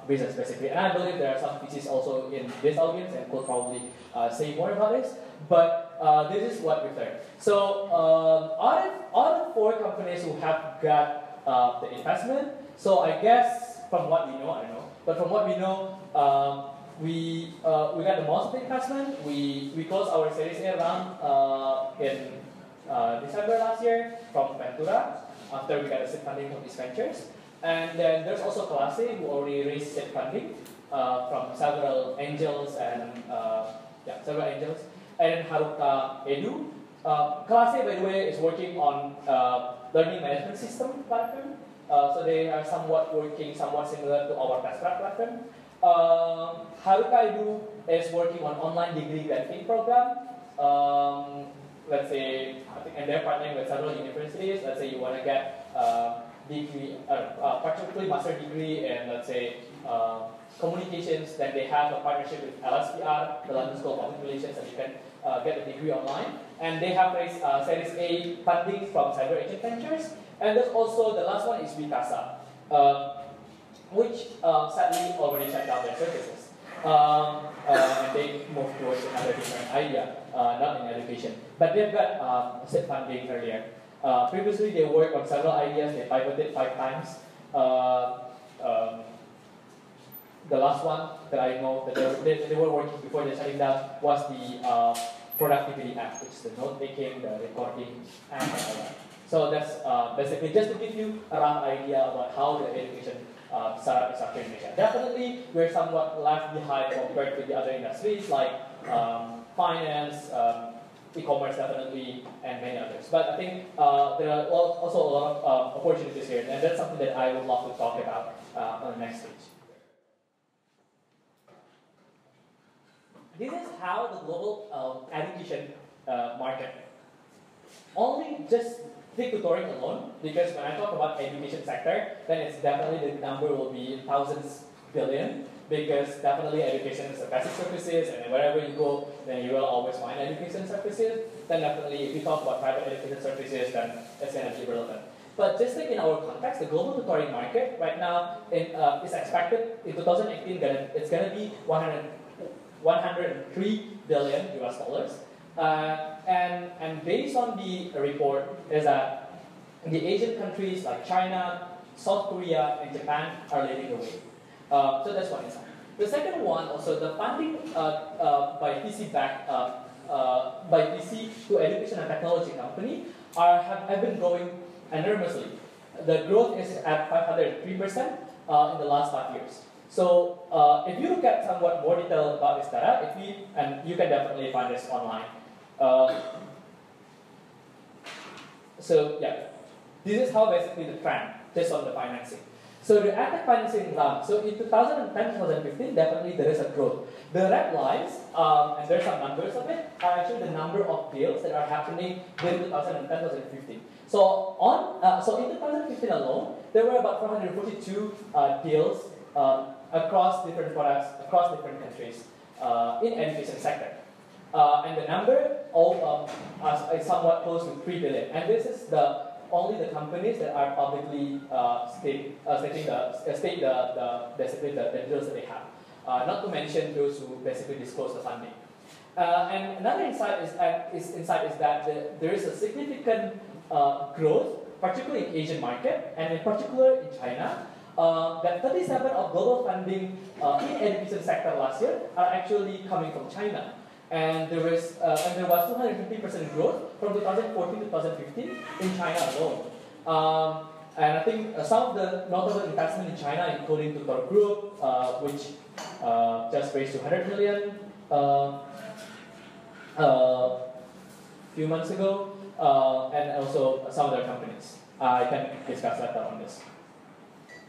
[SPEAKER 1] reasons basically. And I believe there are some VCs also in this audience and could probably say more about this. But this is what we've learned. So out of 4 companies who have got the investment, so I guess from what we know, I don't know, but from what we know, we got the most of the investment. We closed our Series A round in December last year from Ventura after we got the seed funding from these ventures. And then there's also Clase who already raised seed funding from several angels and several angels. And then Haruka Edu. Clase, by the way, is working on learning management system platform. So they are somewhat similar to our test prep platform. Haruka Edu is working on online degree granting program. Let's say, I think, and they're partnering with several universities. Let's say you want to get degree, particularly master degree in, let's say, communications. Then they have a partnership with LSPR, the London School of Public Relations, and you can get a degree online. And they have raised Series A funding from Cyber Agent Ventures. And there's also the last one is Wikasa, which sadly already shut down their services. And they moved towards another different idea, not in education. But they've got seed funding earlier. Previously, they worked on several ideas. They pivoted 5 times. The last one that I know that they were working before they shutting down was the productivity app, which is the note-taking, the recording app, and all that. So that's basically just to give you a rough idea about how the education startup is structured in Indonesia. Definitely, we're somewhat left behind compared to the other industries like finance, e-commerce definitely, and many others. But I think there are also a lot of opportunities here, and that's something that I would love to talk about on the next stage. This is how the global education market. Only just take tutoring alone, because when I talk about education sector, then it's definitely the number will be thousands billion, because definitely education is a basic services, and wherever you go, then you will always find education services. Then definitely, if you talk about private education services, then it's going to be relevant. But just like in our context, the global tutoring market right now is expected in 2018 it's going to be 103 billion US dollars. And based on the report is that the Asian countries like China, South Korea, and Japan are leading the way. So that's one insight. The second one, also the funding by VC to education and technology company have been growing enormously. The growth is at 503% in the last 5 years. So if you look at somewhat more detail about this data, and you can definitely find this online. So yeah, this is how basically the trend just on the financing. So the edtech financing round. So in 2010-2015, definitely there is a growth. The red lines, and there's some numbers of it, are actually the number of deals that are happening during 2010-2015. So in 2015 alone, there were about 442 deals across different products, across different countries in education sector. And the number is somewhat close to 3 billion. And this is only the companies that are publicly stating basically the deals that they have. Not to mention those who basically disclose the funding. And another insight is that there is a significant growth, particularly in Asian market, and in particular in China. That 37% of global funding in education sector last year are actually coming from China. And there was 250% growth from 2014 to 2015 in China alone. And I think some of the notable investment in China, including Tutor Group, which just raised 200 million few months ago, and also some other companies. I can discuss later on this.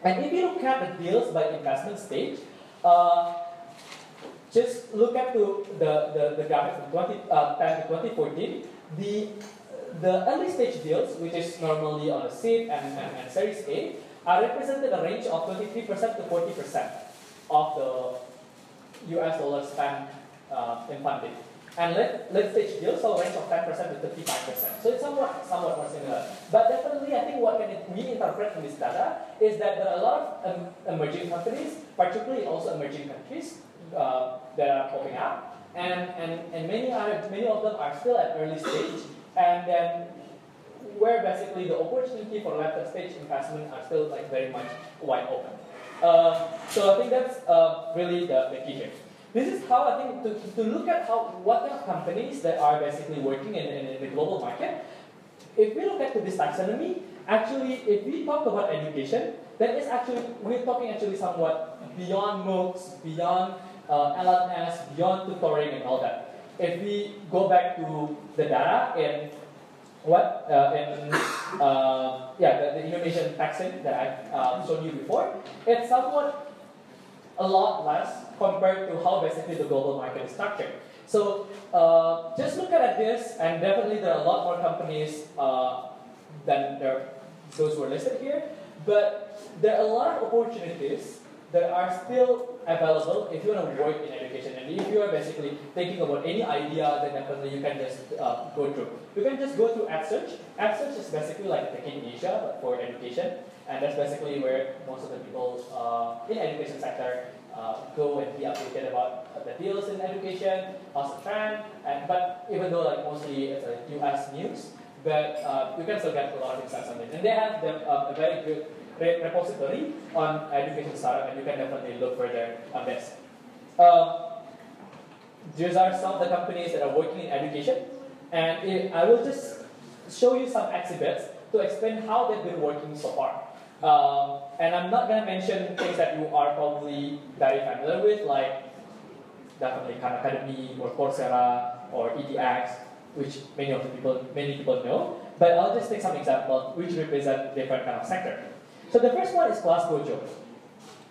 [SPEAKER 1] And if you look at the deals by investment stage, just look at the graphic from 2010 to 2014. the early stage deals, which is normally on a seed and Series A, are represented a range of 23% to 40% of the US dollar spent in funding. And late stage deals saw a range of 10% to 35%. So it's somewhat more similar. But definitely, I think what we interpret from this data is that there are a lot of emerging companies, particularly also emerging countries, that are popping up. And many of them are still at early stage, and then where basically the opportunity for later stage investment are still like very much wide open. So I think that's really the key here. This is how I think to look at what kind of companies that are basically working in the global market. If we look at this taxonomy, actually, if we talk about education, then we're talking actually somewhat beyond MOOCs, beyond LMS, beyond tutoring and all that. If we go back to the data in the Indonesian taxing that I've shown you before, it's somewhat a lot less compared to how basically the global market is structured. So just look at this, and definitely there are a lot more companies than those who are listed here, but there are a lot of opportunities that are still available if you want to work in education. And if you are basically thinking about any idea, then definitely you can just go through. You can just go through AdSearch. AdSearch is basically like Tech in Asia, but for education. And that's basically where most of the people in the education sector go and be updated about the deals in education, how's the trend. But even though like mostly it's a US news, but you can still get a lot of insights on it. And they have a very good repository on education startup, and you can definitely look further on this. These are some of the companies that are working in education, and I will just show you some exhibits to explain how they've been working so far. And I'm not going to mention things that you are probably very familiar with, like definitely Khan Academy or Coursera or EDX, which many people know. But I'll just take some examples which represent different kind of sector. So the first one is Class Dojo.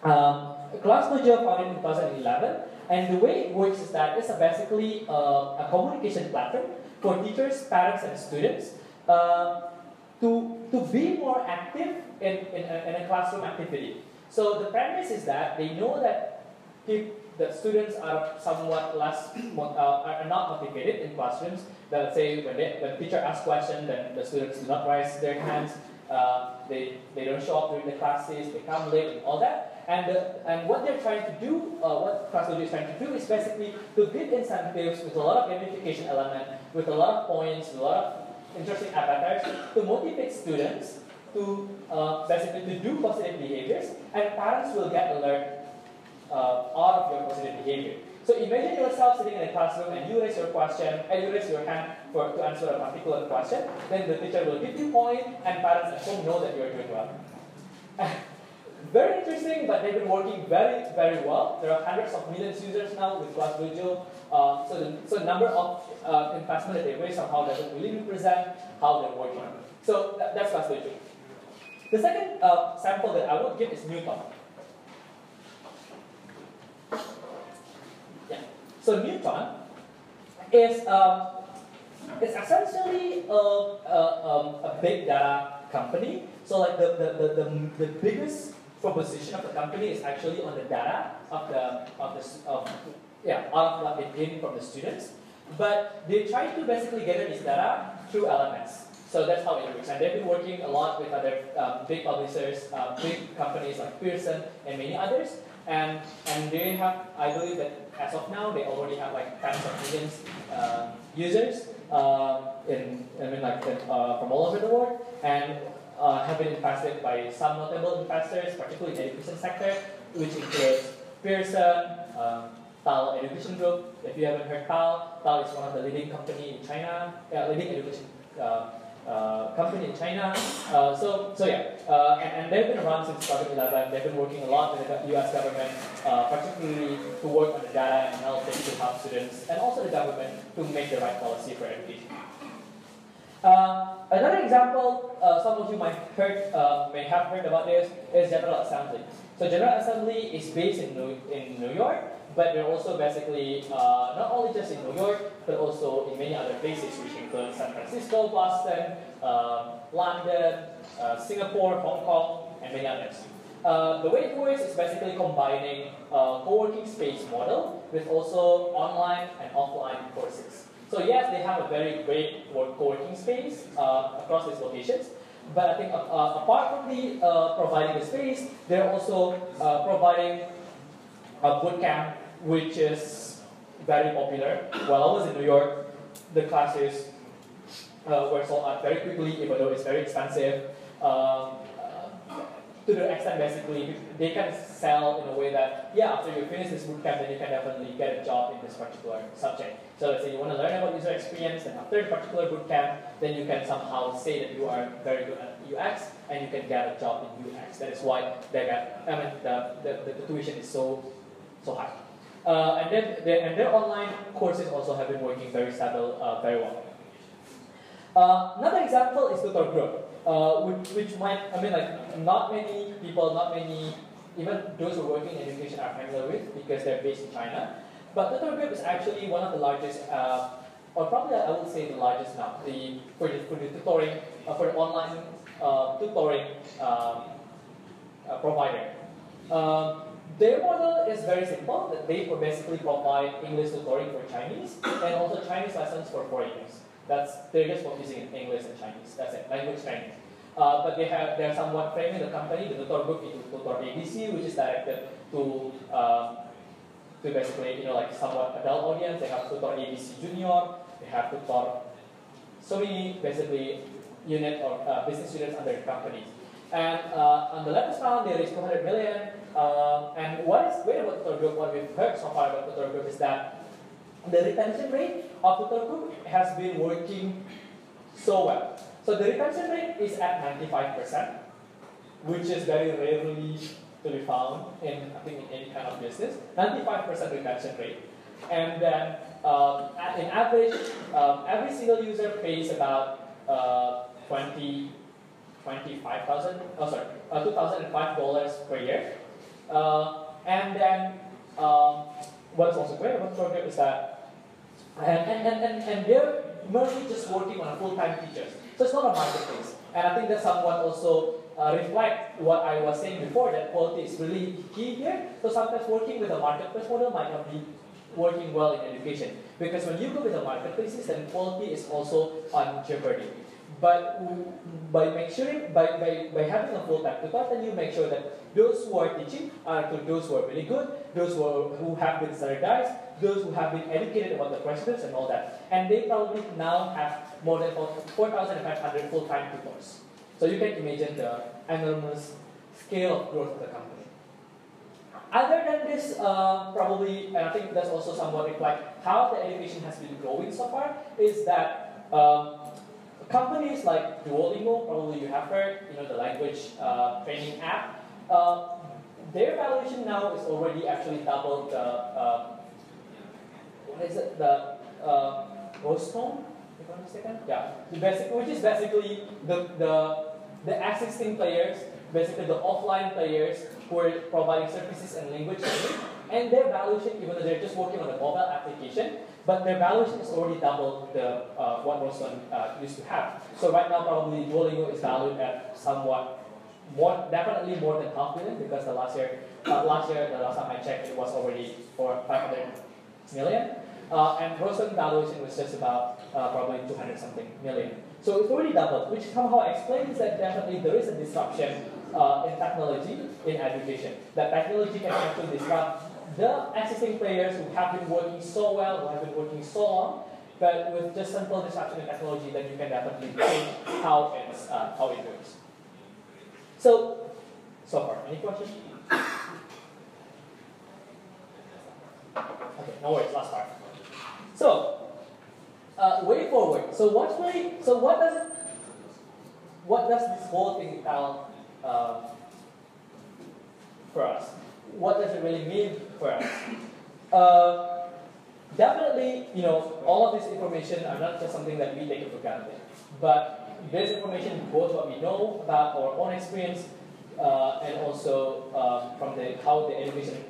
[SPEAKER 1] Class Dojo founded in 2011, and the way it works is that it's basically a communication platform for teachers, parents, and students to be more active in a classroom activity. So the premise is that they know that the students are somewhat less are not motivated in classrooms. That let's say when the teacher asks questions, then the students do not raise their hands. They don't show up during the classes, they come late and all that. And what they're trying to do, what Class Dojo is trying to do is basically to give incentives with a lot of gamification element, with a lot of points, with a lot of interesting avatars to motivate students to basically to do positive behaviors, and parents will get alert out of your positive behavior. So imagine yourself sitting in a classroom and you raise your question, and you raise your hand to answer a particular question. Then the teacher will give you point, and parents at home know that you are doing well. Very interesting, but they've been working very, very well. There are hundreds of millions of users now with Class Dojo. So the number of investment that they raise somehow doesn't really represent how they're working. So that's Class Dojo. The second sample that I would give is Newton. Yeah. So Newton is essentially a big data company. So like the biggest proposition of the company is actually on the data of what they gain from the students. But they try to basically gather this data through LMS. So that's how it works. And they've been working a lot with other big publishers, big companies like Pearson and many others. And they have, I believe that as of now, they already have like tens of millions users from all over the world, and have been invested by some notable investors, particularly in the education sector, which includes Pearson, TAL Education Group. If you haven't heard TAL is one of the leading company in China, leading education company in China. And they've been around since 2011. They've been working a lot with the US government, particularly to work on the data and analytics to help students, and also the government to make the right policy for education. Another example, some of you may have heard about this, is General Assembly. So General Assembly is based in New York, but they're also basically not only just in New York, but also in many other places, which include San Francisco, Boston, London, Singapore, Hong Kong, and many others. The way it works is basically combining a co-working space model with also online and offline courses. So yes, they have a very great co-working space across these locations, but I think apart from the providing the space, they're also providing a boot camp, which is very popular. While I was in New York, the classes were sold out very quickly, even though it's very expensive. To the extent, basically, they can sell in a way that, yeah, after you finish this bootcamp, then you can definitely get a job in this particular subject. So let's say you want to learn about user experience, and after a particular bootcamp, then you can somehow say that you are very good at UX, and you can get a job in UX. That is why they got, the tuition is so high. And their online courses also have been working very stable, very well. Another example is Tutor Group. Which might, not many people, even those who are working in education are familiar with because they're based in China. But Tutor Group is actually one of the largest, or probably I would say the largest now, for the tutoring, for the online tutoring provider. Their model is very simple, that they basically provide English tutoring for Chinese and also Chinese lessons for foreigners. They're just focusing on English and Chinese. That's it, language training. But they're somewhat framing the company, the Tutor Group, into Tutor ABC, which is directed to basically, like somewhat adult audience. They have Tutor ABC Junior, they have Tutor, so many basically unit or business units under the company. And on the latest round, there is 200 million. And what is great about Tutor Group, what we've heard so far about Tutor Group is that the retention rate of Tutor Group has been working so well. So the retention rate is at 95%, which is very rarely to be found in, I think, in any kind of business. 95% retention rate. And then, in average, every single user pays about $2,005 per year. And then, what is also great about the program is that, and they're merely just working on a full-time teachers. So it's not a marketplace. And I think that somewhat also reflect what I was saying before, that quality is really key here. So sometimes working with a marketplace model might not be working well in education. Because when you go with a marketplaces, then quality is also on jeopardy. But by having a full-time tutor, then you make sure that those who are teaching are to those who are really good, those who have been standardized, those who have been educated about the questions and all that. And they probably now have more than 4,500 full-time tutors. So you can imagine the enormous scale of growth of the company. Other than this, probably, and I think that's also somewhat reflect how the education has been growing so far, is that companies like Duolingo, probably you have heard, the language training app, their valuation now is already actually double the, Rostone, if I'm mistaken? Yeah, which is basically the existing players, basically the offline players who are providing services and language training, and their valuation, even though they're just working on a mobile application, but their valuation is already double the what Rostone used to have. So right now, probably Duolingo is valued at somewhat more, definitely more than $500 million, because the last time I checked, it was already for 500 million. And Rostone valuation was just about probably 200 something million. So it's already doubled, which somehow explains that definitely there is a disruption in technology in education. That technology can actually disrupt the existing players who have been working so well, who have been working so long, but with just simple disruption in technology, then you can definitely change how it works. So far, any questions? Okay, no worries, last part. So, way forward. So what does this whole thing tell for us? What does it really mean for us? Definitely, all of this information are not just something that we take for granted, but this information, both what we know about our own experience, and also from how the education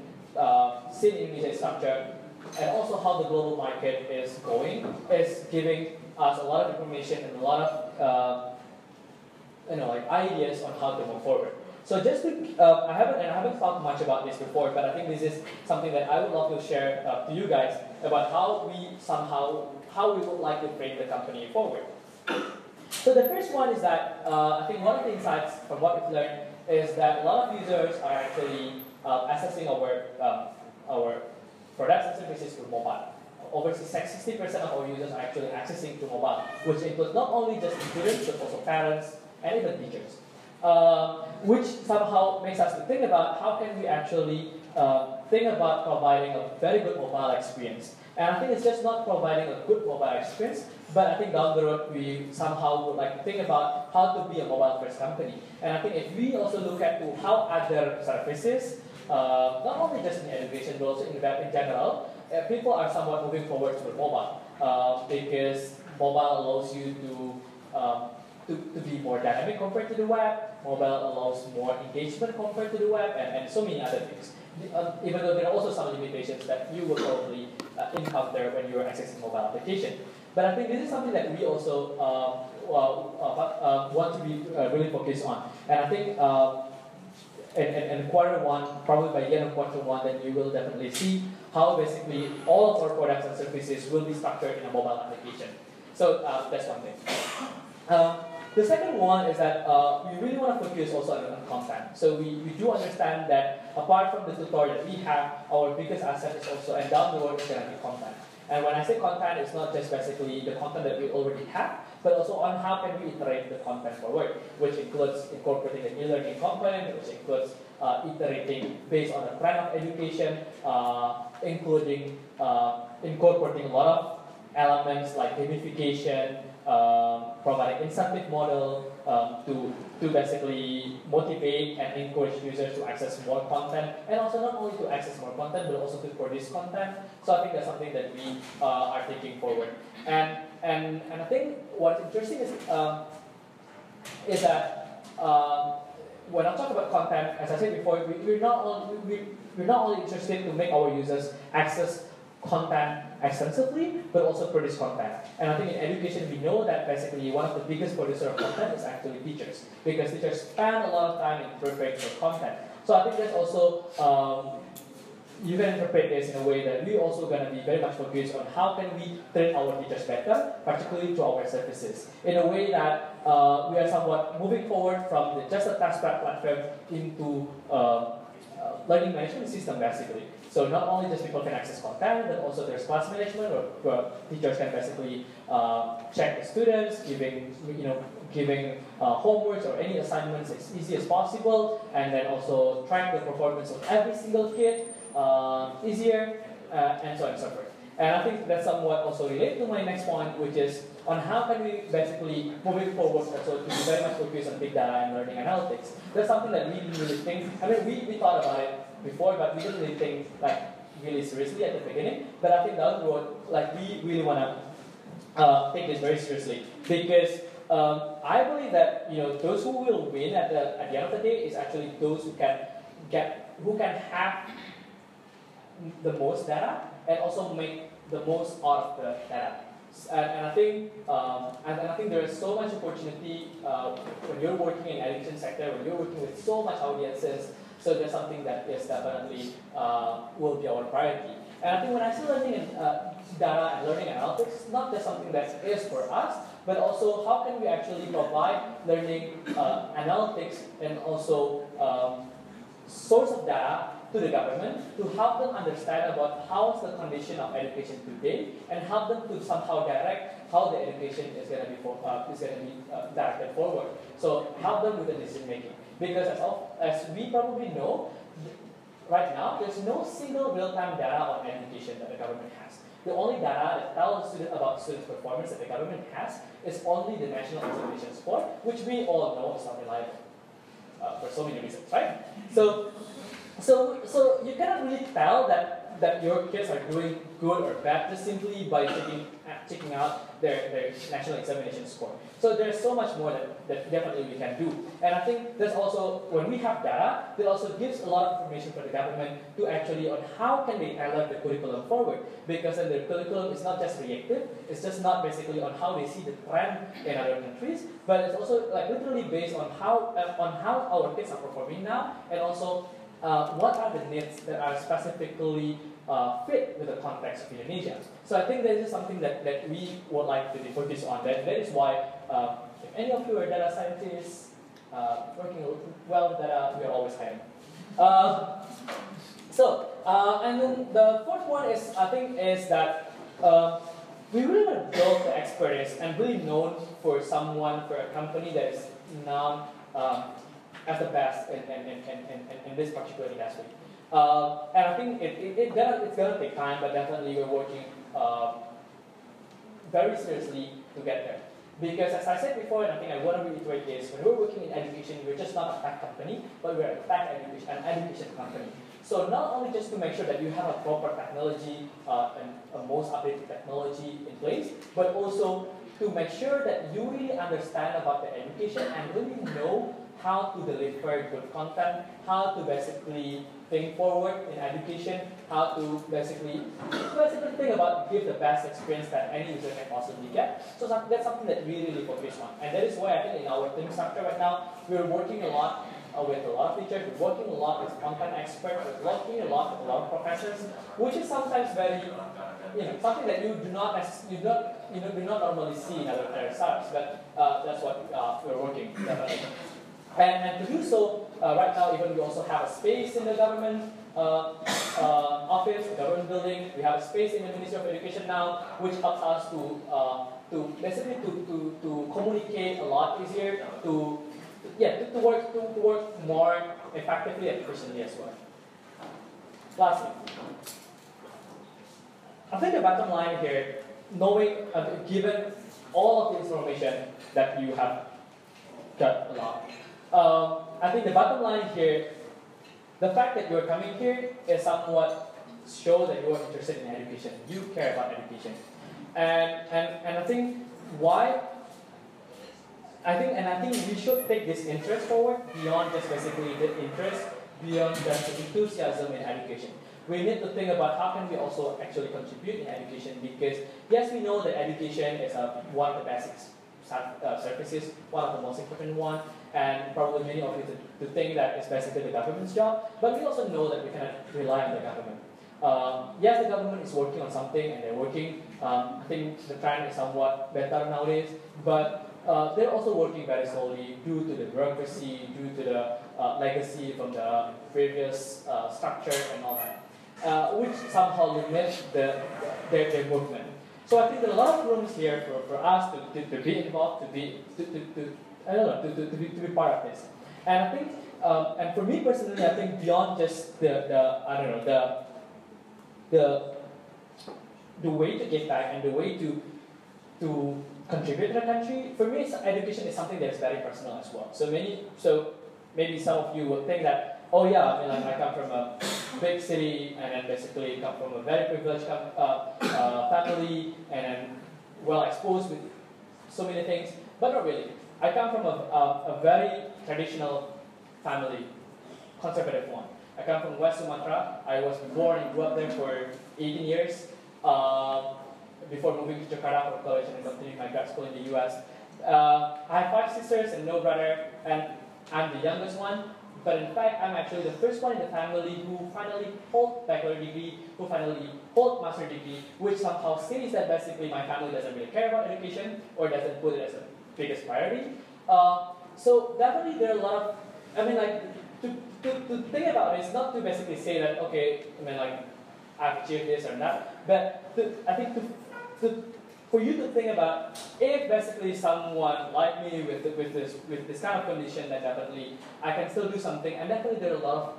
[SPEAKER 1] scene in Indonesia is structured, and also how the global market is going, is giving us a lot of information and a lot of like ideas on how to move forward. So just to, I haven't talked much about this before, but I think this is something that I would love to share to you guys about how we would like to bring the company forward. So the first one is that I think one of the insights from what we've learned is that a lot of users are actually accessing our products and services through mobile. Over 60% of our users are actually accessing to mobile, which includes not only just students but also parents and even teachers. Which somehow makes us to think about how can we actually think about providing a very good mobile experience. And I think it's just not providing a good mobile experience, but I think down the road we somehow would like to think about how to be a mobile-first company. And I think if we also look at how other services, not only just in education but also in web in general, people are somewhat moving forward to mobile because mobile allows you to be more dynamic compared to the web. Mobile allows more engagement compared to the web, and so many other things. Even though there are also some limitations that you will probably encounter when you are accessing mobile application. But I think this is something that we also want to be really focused on. And I think in quarter one, probably by the end of quarter one, then you will definitely see how basically all of our products and services will be structured in a mobile application. So that's one thing. The second one is that we really want to focus also on content. So we do understand that apart from the tutorial that we have, our biggest asset is also, and down the road, is going to be content. And when I say content, it's not just basically the content that we already have, but also on how can we iterate the content forward, which includes incorporating the e-learning component, which includes iterating based on the trend of education, including incorporating a lot of elements like gamification, providing incentive model to basically motivate and encourage users to access more content, and also not only to access more content but also to produce content. So I think that's something that we are taking forward. And I think what's interesting is that when I talk about content, as I said before, we're not only interested to make our users access content extensively, but also produce content. And I think in education, we know that basically one of the biggest producers of content is actually teachers, because teachers spend a lot of time in preparing for content. So I think that's also, you can interpret this in a way that we're also going to be very much focused on how can we train our teachers better, particularly to our services, in a way that we are somewhat moving forward from just a task prep platform into learning management system, basically. So not only just people can access content, but also there's class management, where teachers can basically check the students, giving homeworks or any assignments as easy as possible, and then also track the performance of every single kid easier, and so on and so forth. And I think that's somewhat also related to my next point, which is on how can we basically moving forward also to be very much focused on big data and learning analytics. That's something that we didn't really think. I mean, we thought about it before, but we didn't really think like really seriously at the beginning. But I think down the road, like we really want to take this very seriously, because I believe that those who will win at the end of the day is actually those who can have the most data and also make the most out of the data. And I think there is so much opportunity when you're working in education sector, when you're working with so much audiences. So that's something that is definitely will be our priority. And I think when I say learning and data and learning analytics, it's not just something that is for us, but also how can we actually provide learning analytics and also source of data to the government to help them understand about how's the condition of education today, and help them to somehow direct how the education is going to be directed forward. So help them with the decision making, because as we probably know, right now there's no single real-time data on education that the government has. The only data that tells the student about students' performance that the government has is only the national examination score, which we all know is not reliable for so many reasons, right? So you cannot really tell that your kids are doing good or bad just simply by taking checking out their national examination score. So there's so much more that definitely we can do. And I think there's also, when we have data, it also gives a lot of information for the government to actually on how can they tailor the curriculum forward. Because then the curriculum is not just reactive, it's just not basically on how they see the trend in other countries, but it's also like literally based on how our kids are performing now, and also what are the needs that are specifically fit with the context of Indonesia. So I think this is something that we would like to focus on. That is why if any of you are data scientists working well with data, we are always hiring. And then the fourth one is, I think, is that we really want to build the experience and really known for someone, for a company that is known as the best in this particular industry. And I think it's gonna take time, but definitely we're working very seriously to get there. Because as I said before, and I think I want to reiterate this, when we're working in education, we're just not a tech company, but we're a tech education, an education company. So not only just to make sure that you have a proper technology and a most updated technology in place, but also to make sure that you really understand about the education and really know how to deliver good content, how to basically think forward in education, how to basically think about give the best experience that any user can possibly get. So that's something that we really focus on. And that is why I think in our team structure right now, we're working a lot with a lot of teachers, we're working a lot with content experts, we're working a lot with a lot of professors, which is sometimes very, something that you do not normally see in other startups, but that's what we're working definitely. And to do so, right now, even we also have a space in the government office, the government building. We have a space in the Ministry of Education now, which helps us to basically to communicate a lot easier, to work more effectively and efficiently as well. Lastly, I think the bottom line here, knowing, given all of the information that you have got a lot. I think the bottom line here, the fact that you're coming here is somewhat shows that you're interested in education. You care about education, and I think why. I think we should take this interest forward beyond just basically the interest, beyond just the enthusiasm in education. We need to think about how can we also actually contribute in education, because yes, we know that education is one of the basic services, one of the most important one, and probably many of you to think that it's basically the government's job, but we also know that we cannot rely on the government. Yes, the government is working on something, and they're working. I think the trend is somewhat better nowadays, but they're also working very slowly due to the bureaucracy, due to the legacy from the previous structure and all that, which somehow limits their movement. So I think there are a lot of rooms here for us to be involved, to be part of this. And I think, and for me personally, I think beyond just the way to give back and the way to contribute to the country, for me, education is something that's very personal as well. So maybe some of you would think that, oh yeah, I come from a big city and then basically come from a very privileged family and then well exposed with so many things, but not really. I come from a very traditional family, conservative one. I come from West Sumatra. I was born and grew up there for 18 years before moving to Jakarta for college and continuing my grad school in the US. I have 5 sisters and no brother, and I'm the youngest one. But in fact, I'm actually the first one in the family who finally hold bachelor degree, who finally hold master degree, which somehow says that basically my family doesn't really care about education or doesn't put it as a biggest priority. So definitely there are a lot of, to think about it is not to basically say that, okay, I've achieved this or not, but for you to think about if basically someone like me with this kind of condition, that definitely I can still do something, and definitely there are a lot of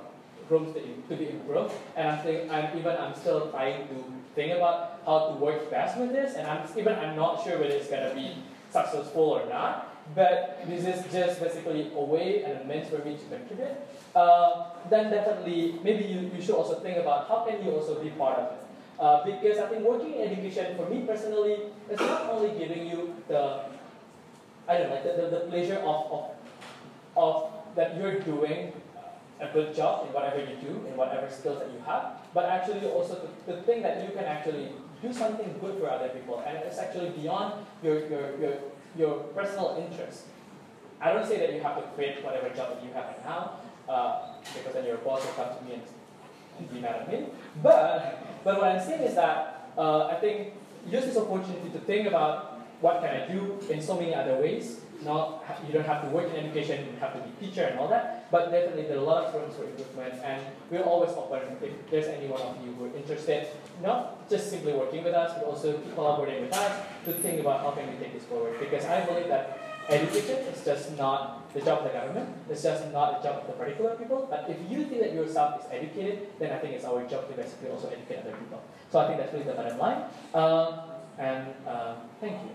[SPEAKER 1] rooms to be improved, and I'm still trying to think about how to work best with this, and I'm not sure whether it's gonna be successful or not, but this is just basically a way and a means for me to contribute. Then definitely maybe you should also think about how can you also be part of it. Because I think working in education, for me personally, is not only giving you the, I don't know, like the pleasure of that you're doing a good job in whatever you do, in whatever skills that you have, but actually also to think that you can actually do something good for other people, and it's actually beyond your personal interest. I don't say that you have to quit whatever job that you have right now, because then your boss will come to me and be mad at me. But what I'm saying is that I think use this opportunity to think about what can I do in so many other ways. Not you don't have to work in education, you have to be a teacher and all that. But definitely there are a lot of rooms for improvement, and we're always open if there's any one of you who are interested, not just simply working with us, but also collaborating with us to think about how can we take this forward. Because I believe that education is just not the job of the government, it's just not the job of the particular people, but if you think that yourself is educated, then I think it's our job to basically also educate other people. So I think that's really the bottom line. Thank you.